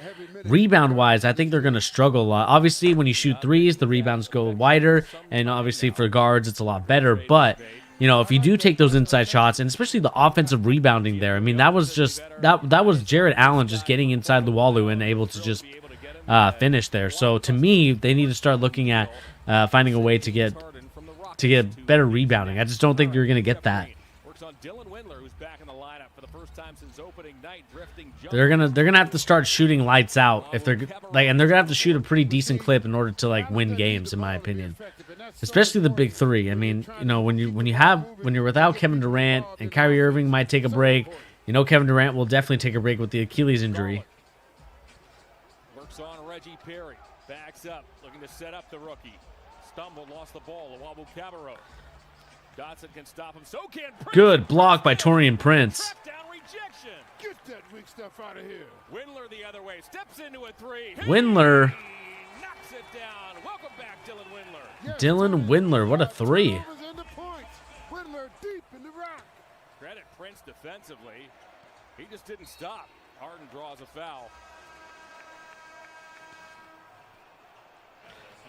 rebound wise, I think they're going to struggle a lot. Obviously, when you shoot threes, the rebounds go wider, and obviously for guards, it's a lot better. But you know, if you do take those inside shots, and especially the offensive rebounding there, I mean, that was just that was Jared Allen just getting inside the Luwalu and able to just finish there. So to me, they need to start looking at finding a way to get better rebounding. I just don't think you're going to get that. They're gonna have to start shooting lights out if they're like, and they're gonna have to shoot a pretty decent clip in order to like win games, in my opinion. Especially the big three. I mean, you know, when you're without Kevin Durant and Kyrie Irving might take a break. You know, Kevin Durant will definitely take a break with the Achilles injury. Works on Reggie Perry. Backs up, looking to set up the rookie. Stumbled, lost the ball. Luau Cabarro. Dotson can stop him. So can Prince. Good block by Taurean Prince. Down rejection. Get that weak stuff out of here. Windler the other way. Steps into a three. Windler. Knocks it down. Welcome back, Dylan Windler. Yes, Dylan Windler, what a three. Windler deep in the rock. Credit Prince defensively. He just didn't stop. Harden draws a foul.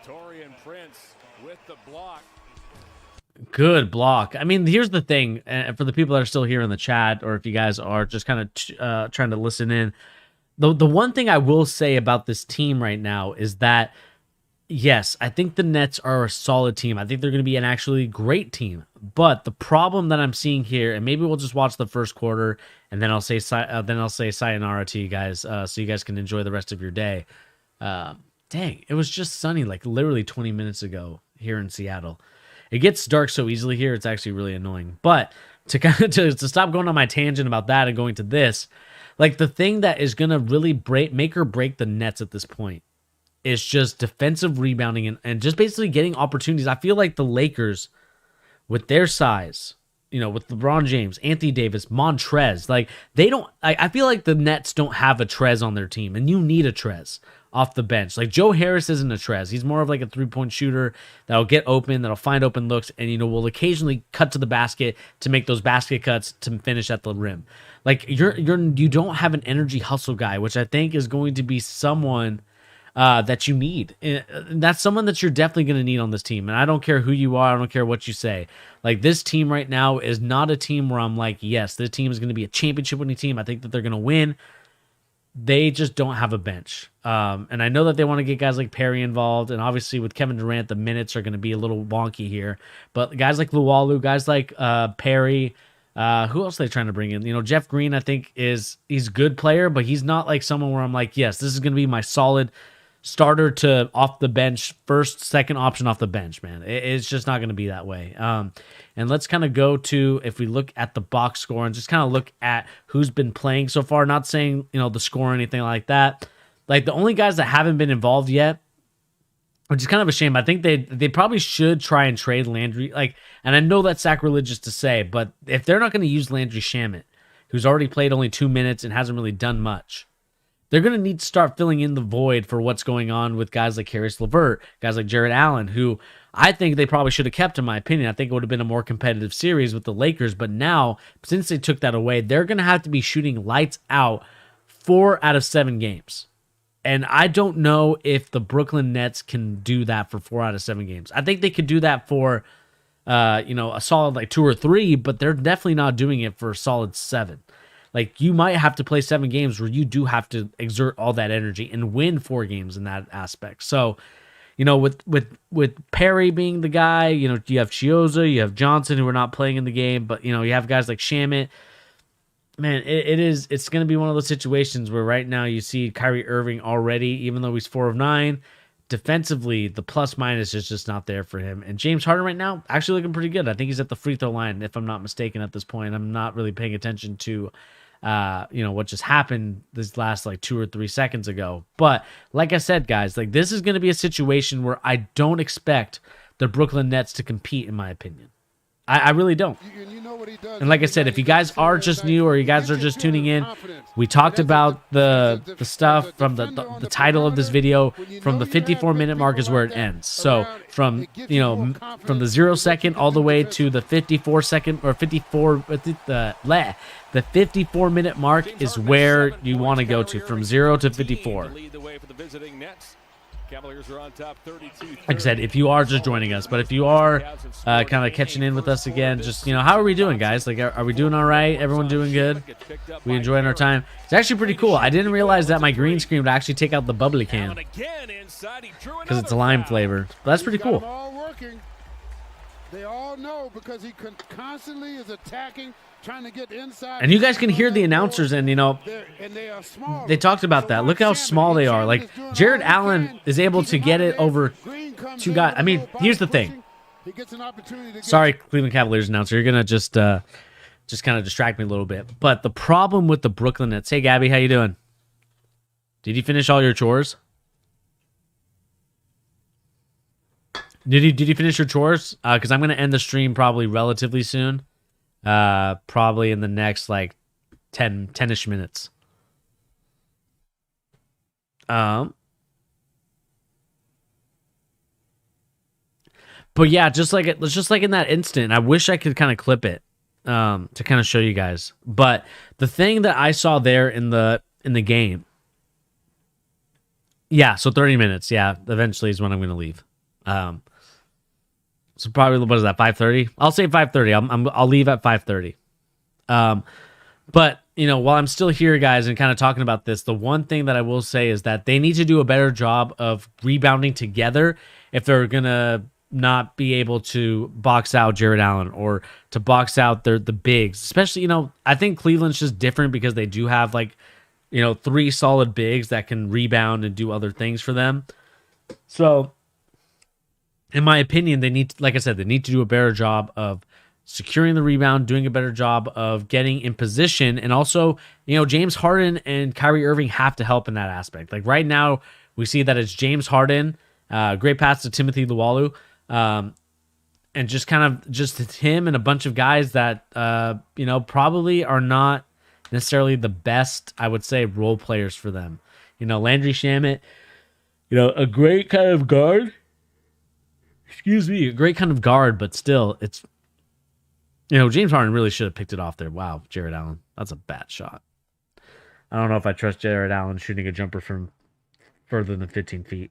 Taurean Prince with the block. Good block. I mean, here's the thing, and for the people that are still here in the chat, or if you guys are just kind of trying to listen in, the one thing I will say about this team right now is that, yes, I think the Nets are a solid team. I think they're going to be an actually great team. But the problem that I'm seeing here, and maybe we'll just watch the first quarter, and then I'll say sayonara to you guys, so you guys can enjoy the rest of your day. Dang, it was just sunny like literally 20 minutes ago here in Seattle. It gets dark so easily here, it's actually really annoying. But to kind of to stop going on my tangent about that and going to this, like the thing that is going to really make or break the Nets at this point is just defensive rebounding and just basically getting opportunities. I feel like the Lakers, with their size, you know, with LeBron James, Anthony Davis, Montrez, like they don't. I feel like the Nets don't have a Trez on their team, and you need a Trez off the bench. Like Joe Harris isn't a Trez. He's more of like a three-point shooter that'll get open, that'll find open looks, and, you know, will occasionally cut to the basket to make those basket cuts to finish at the rim. Like you don't have an energy hustle guy, which I think is going to be someone that you need. And that's someone that you're definitely going to need on this team. And I don't care who you are. I don't care what you say. Like this team right now is not a team where I'm like, yes, this team is going to be a championship winning team. I think that they're going to win. They just don't have a bench. And I know that they want to get guys like Perry involved. And obviously with Kevin Durant, the minutes are going to be a little wonky here. But guys like Luwalu, guys like Perry, who else are they trying to bring in? You know, Jeff Green, I think he's a good player, but he's not like someone where I'm like, yes, this is going to be my solid starter to off the bench, first, second option off the bench, man. It's just not going to be that way. And let's kind of go to, if we look at the box score and just kind of look at who's been playing so far, not saying, you know, the score or anything like that. Like the only guys that haven't been involved yet, which is kind of a shame. I think they probably should try and trade Landry. Like, and I know that's sacrilegious to say, but if they're not going to use Landry Shamet, who's already played only 2 minutes and hasn't really done much, they're going to need to start filling in the void for what's going on with guys like Caris LeVert, guys like Jared Allen, who I think they probably should have kept, in my opinion. I think it would have been a more competitive series with the Lakers, but now, since they took that away, they're going to have to be shooting lights out 4 out of 7 games. And I don't know if the Brooklyn Nets can do that for 4 out of 7 games. I think they could do that for, a solid like 2 or 3, but they're definitely not doing it for a solid 7. Like, you might have to play 7 games where you do have to exert all that energy and win 4 games in that aspect. So, with Perry being the guy, you have Chioza, you have Johnson, who are not playing in the game, but, you have guys like Shamet. Man, it's going to be one of those situations where right now you see Kyrie Irving already, even though he's 4 of 9, defensively, the plus minus is just not there for him. And James Harden right now, actually looking pretty good. I think he's at the free throw line, if I'm not mistaken at this point. I'm not really paying attention to, what just happened this last like 2 or 3 seconds ago. But like I said, guys, like this is going to be a situation where I don't expect the Brooklyn Nets to compete, in my opinion. I really don't. And like I said, if you guys are just new or you guys are just tuning in, we talked about the stuff from the title of this video. From the 54-minute mark is where it ends. So from the 0 second all the way to the 54 second or 54 the 54-minute mark is where you want to go to, from 0 to 54. Cavaliers are on top 32. Like I said, if you are just joining us, but if you are kind of catching in with us again, just, how are we doing, guys? Like, are we doing all right? Everyone doing good? We enjoying our time? It's actually pretty cool. I didn't realize that my green screen would actually take out the bubbly can because it's a lime flavor. But that's pretty cool. They all know because he constantly is attacking, trying to get inside. And you guys can hear the announcers, and they talked about that. Look how small they are. Like, Jared Allen is able to get it over 2 guys. I mean, here's the thing. Sorry, Cleveland Cavaliers announcer. You're gonna just kind of distract me a little bit. But the problem with the Brooklyn Nets. Hey, Gabby, how you doing? Did you finish all your chores? Did you finish your chores? Because I'm going to end the stream probably relatively soon. Probably in the next, 10-ish minutes. But yeah, just like in that instant, I wish I could kind of clip it to kind of show you guys. But the thing that I saw there in the game, yeah, so 30 minutes, yeah, eventually is when I'm going to leave. So probably, what is that, 5:30? I'll say 5:30. I'll leave at 5:30. But, while I'm still here, guys, and kind of talking about this, the one thing that I will say is that they need to do a better job of rebounding together if they're going to not be able to box out Jared Allen or to box out the bigs. Especially, I think Cleveland's just different because they do have, 3 solid bigs that can rebound and do other things for them. So, in my opinion, they need to do a better job of securing the rebound, doing a better job of getting in position, and also, James Harden and Kyrie Irving have to help in that aspect. Like right now, we see that it's James Harden, great pass to Timothy Luwalu, and just him and a bunch of guys that probably are not necessarily the best, I would say, role players for them. Landry Shamet, a great kind of guard. Excuse me, a great kind of guard, but still, it's, James Harden really should have picked it off there. Wow, Jared Allen, that's a bad shot. I don't know if I trust Jared Allen shooting a jumper from further than 15 feet.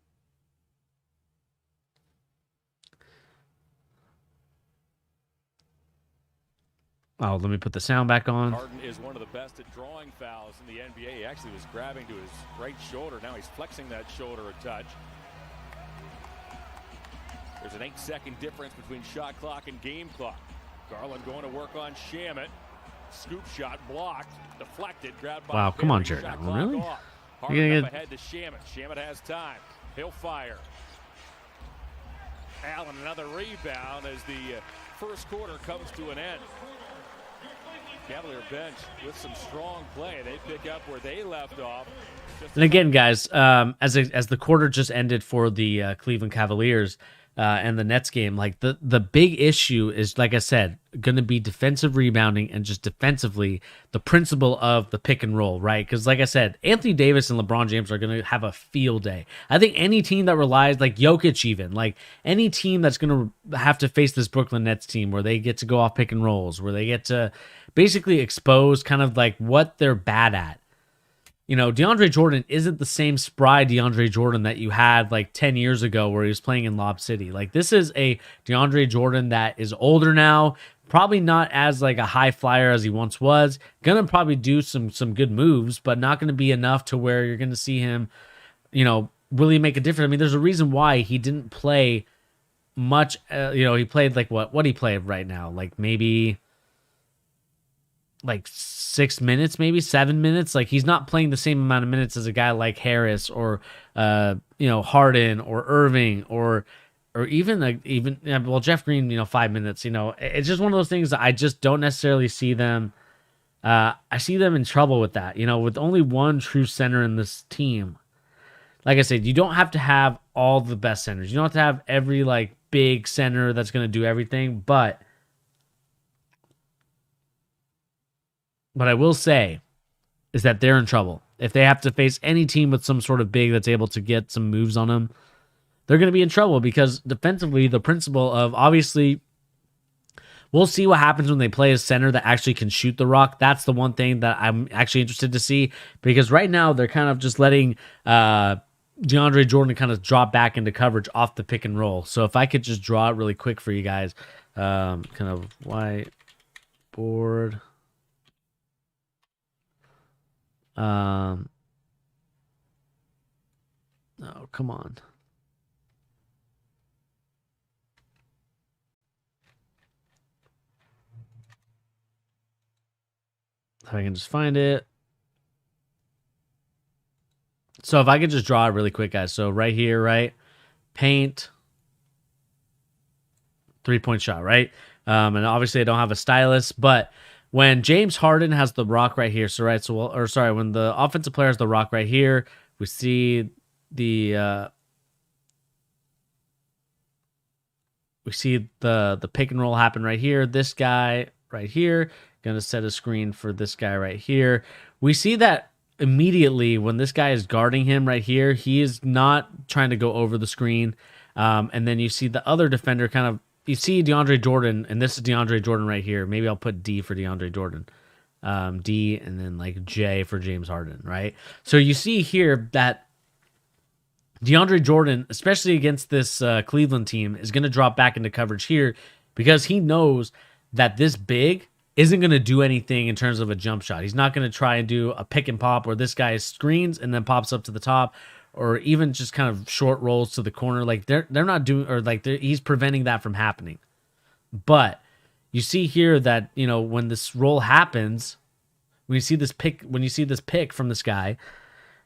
Oh, let me put the sound back on. Harden is one of the best at drawing fouls in the NBA. He actually was grabbing to his right shoulder. Now he's flexing that shoulder a touch. There's an 8-second difference between shot clock and game clock. Garland going to work on Shamet. Scoop shot blocked, deflected, grabbed by Wow, come on, Perry. Jared. Shot clock Really? off. You're Harden gonna up ahead to Shamet. Shamet has time. He'll fire. Allen another rebound as the first quarter comes to an end. Cavalier bench with some strong play. They pick up where they left off. And again, guys, as the quarter just ended for the Cleveland Cavaliers, and the Nets game, like the big issue is, like I said, going to be defensive rebounding and just defensively the principle of the pick and roll, right? Because like I said, Anthony Davis and LeBron James are going to have a field day. I think any team that relies, like Jokic even, like any team that's going to have to face this Brooklyn Nets team where they get to go off pick and rolls, where they get to basically expose kind of like what they're bad at. You know, DeAndre Jordan isn't the same spry DeAndre Jordan that you had like 10 years ago where he was playing in Lob City. Like, this is a DeAndre Jordan that is older now, probably not as like a high flyer as he once was. Gonna probably do some good moves, but not gonna be enough to where you're gonna see him, you know, really make a difference. I mean, there's a reason why he didn't play much. You know, he played like what he played right now, like maybe like 6 minutes, maybe 7 minutes. Like, he's not playing the same amount of minutes as a guy like Harris or you know, Harden or Irving or even well, Jeff Green, you know, 5 minutes. You know, it's just one of those things that I just don't necessarily see them. I see them in trouble with that. You know, with only one true center in this team. Like I said, you don't have to have all the best centers. You don't have to have every like big center that's going to do everything, but what I will say is that they're in trouble. If they have to face any team with some sort of big that's able to get some moves on them, they're going to be in trouble because defensively, the principle of, obviously, we'll see what happens when they play a center that actually can shoot the rock. That's the one thing that I'm actually interested to see, because right now they're kind of just letting DeAndre Jordan kind of drop back into coverage off the pick and roll. So if I could just draw it really quick for you guys, kind of whiteboard. Oh, come on. If I can just find it. So if I could just draw it really quick, guys. So right here, right? Paint. 3-point shot, right? And obviously I don't have a stylus, but when James Harden has the rock right here, when the offensive player has the rock right here, we see the pick and roll happen right here. This guy right here, gonna set a screen for this guy right here. We see that immediately when this guy is guarding him right here, he is not trying to go over the screen. And then you see the other defender kind of, you see DeAndre Jordan, and this is DeAndre Jordan right here. Maybe I'll put D for DeAndre Jordan. D and then like J for James Harden, right? So you see here that DeAndre Jordan, especially against this Cleveland team, is going to drop back into coverage here because he knows that this big isn't going to do anything in terms of a jump shot. He's not going to try and do a pick and pop where this guy screens and then pops up to the top, or even just kind of short rolls to the corner. Like they're not doing, or like he's preventing that from happening. But you see here that, you know, when this roll happens, when you see this pick from this guy,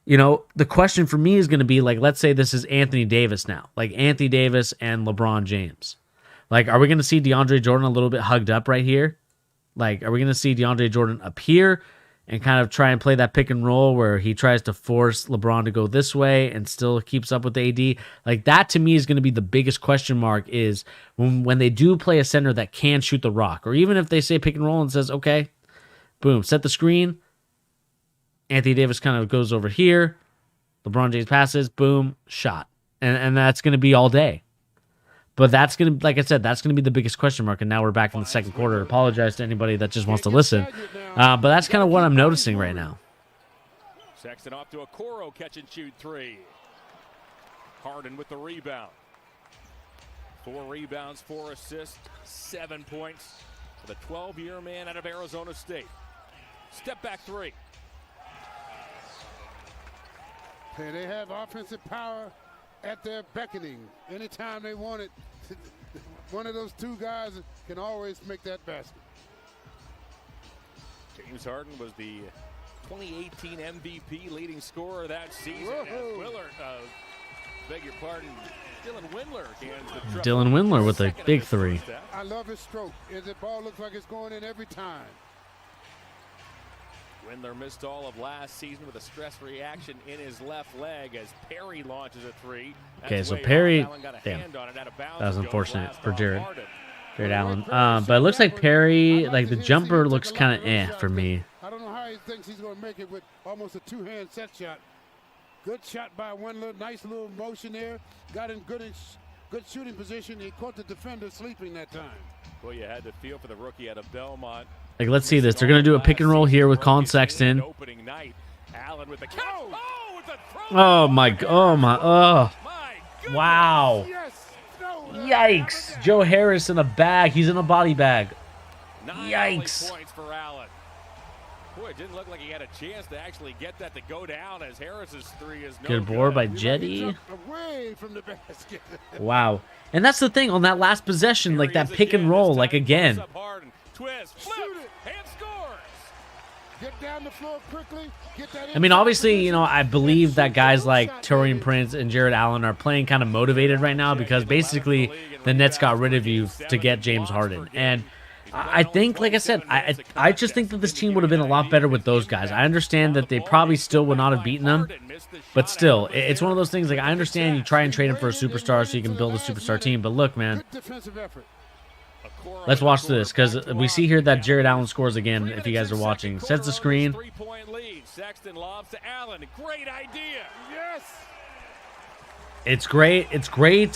you know, the question for me is going to be like, let's say this is Anthony Davis now, like Anthony Davis and LeBron James. Like, are we going to see DeAndre Jordan a little bit hugged up right here? Like, are we going to see DeAndre Jordan up here and kind of try and play that pick and roll where he tries to force LeBron to go this way and still keeps up with AD? Like, that to me is going to be the biggest question mark, is when they do play a center that can shoot the rock, or even if they say pick and roll and says, okay, boom, set the screen. Anthony Davis kind of goes over here. LeBron James passes, boom, shot. And that's going to be all day. But that's going to, like I said, that's going to be the biggest question mark. And now we're back in the second quarter. Apologize to anybody that just wants to listen. But that's kind of what I'm noticing right now. Sexton off to a Coro catch and shoot three. Harden with the rebound. 4 rebounds, 4 assists, 7 points for the 12-year man out of Arizona State. Step back three. Hey, they have offensive power at their beckoning. Anytime they want it, one of those two guys can always make that basket. James Harden was the 2018 MVP, leading scorer that season. Beg your pardon, Dylan Windler. Dylan Windler with a big three. I love his stroke. The ball looks like it's going in every time. Windler missed all of last season with a stress reaction in his left leg as Perry launches a three. Okay, so Perry, damn, that was unfortunate for Jared Allen. But it looks like Perry, like the jumper looks kind of for me. I don't know how he thinks he's going to make it with almost a two-hand set shot. Good shot by Windler, nice little motion there. Got in good shooting position. He caught the defender sleeping that time. Well, you had to feel for the rookie out of Belmont. Like, let's see this. They're going to do a pick and roll here with Colin Sexton. Oh, my. Oh. Wow. Yikes. Joe Harris in a bag. He's in a body bag. Yikes. Points for Allen. Boy, it didn't look like he had a chance to actually get that to go down as Harris's three is no good board by Jetty. Away from the basket. Wow. And that's the thing on that last possession, like that pick and roll, like again. Twist, flip, and scores. Get down the floor quickly. Get that I mean, obviously, you know, I believe that guys like Taurean Prince and Jared Allen are playing kind of motivated right now because basically the Nets got rid of you to get James Harden. And I think, like I said, I just think that this team would have been a lot better with those guys. I understand that they probably still would not have beaten them, but still, it's one of those things, like, I understand you try and trade him for a superstar so you can build a superstar team, but look, man, let's watch this, because we see here that Jared Allen scores again, if you guys are watching. Sets the screen. Sexton lobs to Allen. Great idea. Yes. It's great. It's great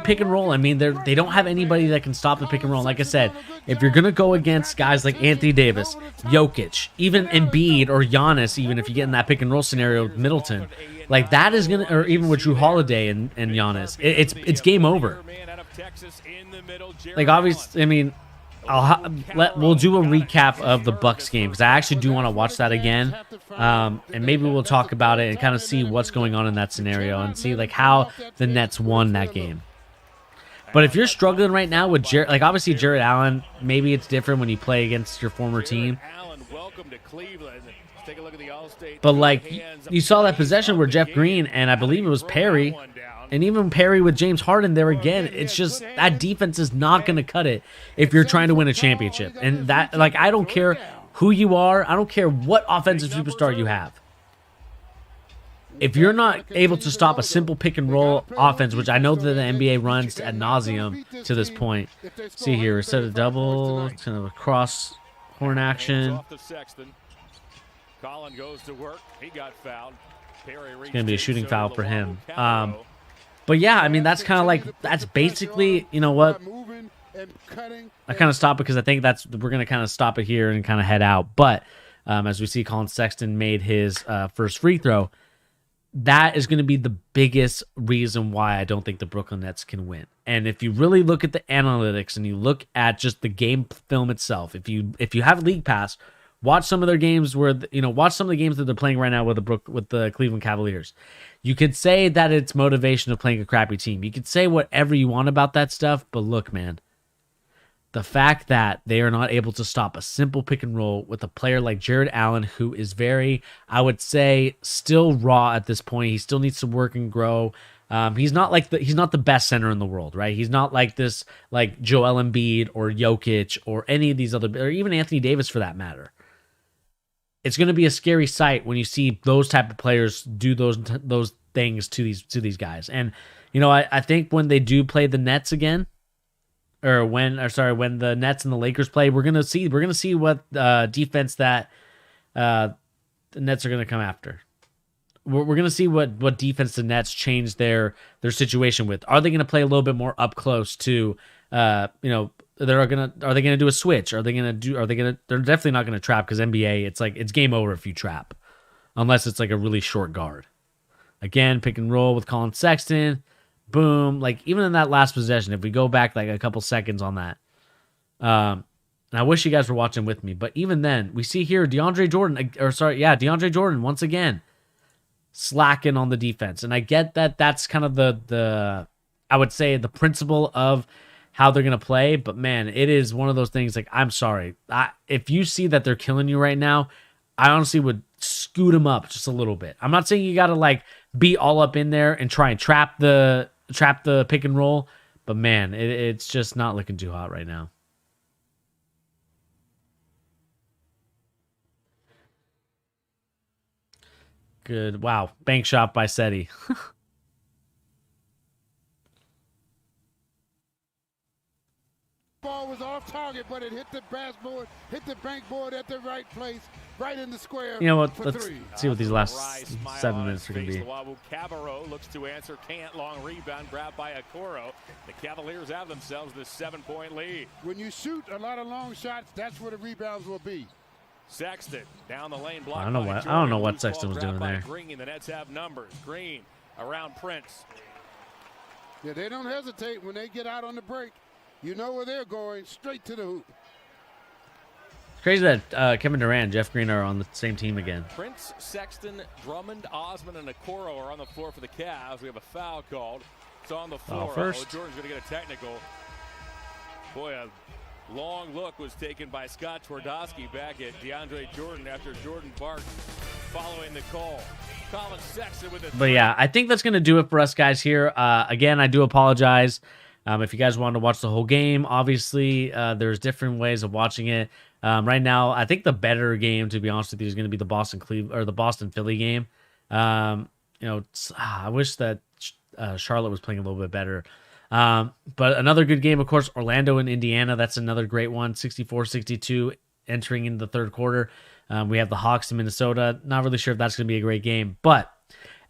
pick and roll. I mean, they don't have anybody that can stop the pick and roll. Like I said, if you're gonna go against guys like Anthony Davis, Jokic, even Embiid or Giannis, even if you get in that pick and roll scenario with Middleton, like that is gonna, or even with Drew Holiday and Giannis, it's game over. Like obviously, I mean, we'll do a recap of the Bucks game because I actually do want to watch that again, and maybe we'll talk about it and kind of see what's going on in that scenario and see like how the Nets won that game. But if you're struggling right now with Jared, like obviously Jared Allen, maybe it's different when you play against your former team. But like you saw that possession where Jeff Green and I believe it was Perry. And even Perry with James Harden there again, it's just that defense is not going to cut it if you're trying to win a championship. And that, like, I don't care who you are. I don't care what offensive superstar you have. If you're not able to stop a simple pick and roll offense, which I know that the NBA runs ad nauseum to this point. See here, set a double, kind of a cross horn action. Colin goes to work. He got fouled. It's going to be a shooting foul for him. But yeah, I mean, that's kind of like, that's basically, you know what? I kind of stop because I think we're going to kind of stop it here and kind of head out. But as we see, Colin Sexton made his first free throw. That is going to be the biggest reason why I don't think the Brooklyn Nets can win. And if you really look at the analytics and you look at just the game film itself, if you have League Pass, watch some of their games watch some of the games that they're playing right now with the Cleveland Cavaliers. You could say that it's motivation of playing a crappy team. You could say whatever you want about that stuff, but look, man, the fact that they are not able to stop a simple pick and roll with a player like Jared Allen, who is very, I would say, still raw at this point. He still needs to work and grow. He's not the best center in the world, right? He's not like this, like Joel Embiid or Jokic or any of these other, or even Anthony Davis for that matter. It's going to be a scary sight when you see those type of players do those things to these guys. And you know, I think when they do play the Nets again, when the Nets and the Lakers play, we're gonna see what defense that the Nets are gonna come after. We're gonna see what defense the Nets change their situation with. Are they gonna play a little bit more up close to are they gonna do a switch? They're definitely not gonna trap, because NBA, it's game over if you trap. Unless it's like a really short guard. Again, pick and roll with Colin Sexton. Boom. Like even in that last possession, if we go back like a couple seconds on that. And I wish you guys were watching with me, but even then, we see here DeAndre Jordan once again slacking on the defense. And I get that that's kind of the I would say the principle of how they're going to play, but man, it is one of those things, like, I'm sorry. If you see that they're killing you right now, I honestly would scoot them up just a little bit. I'm not saying you got to like be all up in there and try and trap the pick and roll, but man, it's just not looking too hot right now. good. Wow. Bank shot by Seti. Ball was off target, but it hit the backboard, hit the bank board at the right place, right in the square. You know what? For Let's three. see what these last 7 minutes are going to be. Cabarro looks to answer, can't. Long rebound grabbed by Okoro. The Cavaliers have themselves this 7-point lead. When you shoot a lot of long shots, that's where the rebounds will be. Sexton down the lane block. I don't know what Sexton was doing there. Green, the Nets have numbers. Green around Prince. Yeah, they don't hesitate when they get out on the break. You know where they're going, straight to the hoop. It's crazy that Kevin Durant and Jeff Green are on the same team again. Prince, Sexton, Drummond, Osman, and Okoro are on the floor for the Cavs. We have a foul called. It's on the floor. First. Jordan's going to get a technical. Boy, a long look was taken by Scott Twardowski back at DeAndre Jordan after Jordan barked following the call. Colin Sexton with it. But yeah, I think that's going to do it for us guys here. Again, I do apologize. If you guys wanted to watch the whole game, obviously there's different ways of watching it. Right now, I think the better game, to be honest with you, is going to be the Boston Philly game. I wish that Charlotte was playing a little bit better. But another good game, of course, Orlando and Indiana. That's another great one, 64-62 entering into the third quarter. We have the Hawks in Minnesota. Not really sure if that's going to be a great game, but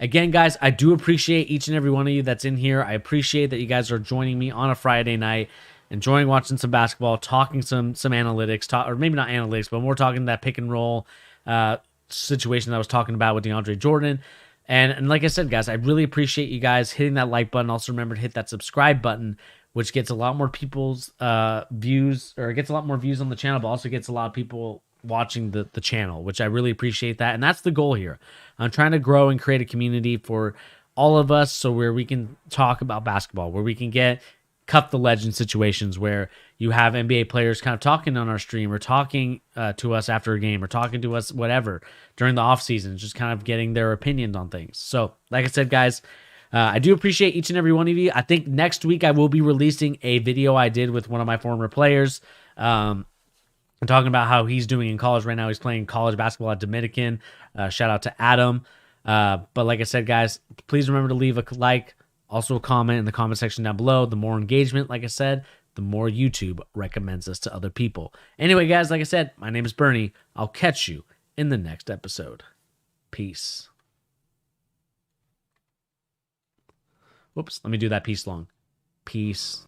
again, guys, I do appreciate each and every one of you that's in here. I appreciate that you guys are joining me on a Friday night, enjoying watching some basketball, talking some analytics, or maybe not analytics, but more talking that pick and roll situation that I was talking about with DeAndre Jordan. And like I said, guys, I really appreciate you guys hitting that like button. Also remember to hit that subscribe button, which gets a lot more people's views, or it gets a lot more views on the channel, but also gets a lot of people watching the channel, which I really appreciate that. And that's the goal here. I'm trying to grow and create a community for all of us, so where we can talk about basketball, where we can get Cup the Legend situations where you have NBA players kind of talking on our stream, or talking to us after a game, or talking to us whatever during the off season, just kind of getting their opinions on things. So like I said, guys, I do appreciate each and every one of you. I think next week I will be releasing a video I did with one of my former players. I'm talking about how he's doing in college right now. He's playing college basketball at Dominican. Shout out to Adam. But like I said, guys, please remember to leave a like, also a comment in the comment section down below. The more engagement, like I said, the more YouTube recommends us to other people. Anyway, guys, like I said, my name is Bernie. I'll catch you in the next episode. Peace. Whoops, let me do that piece long. Peace.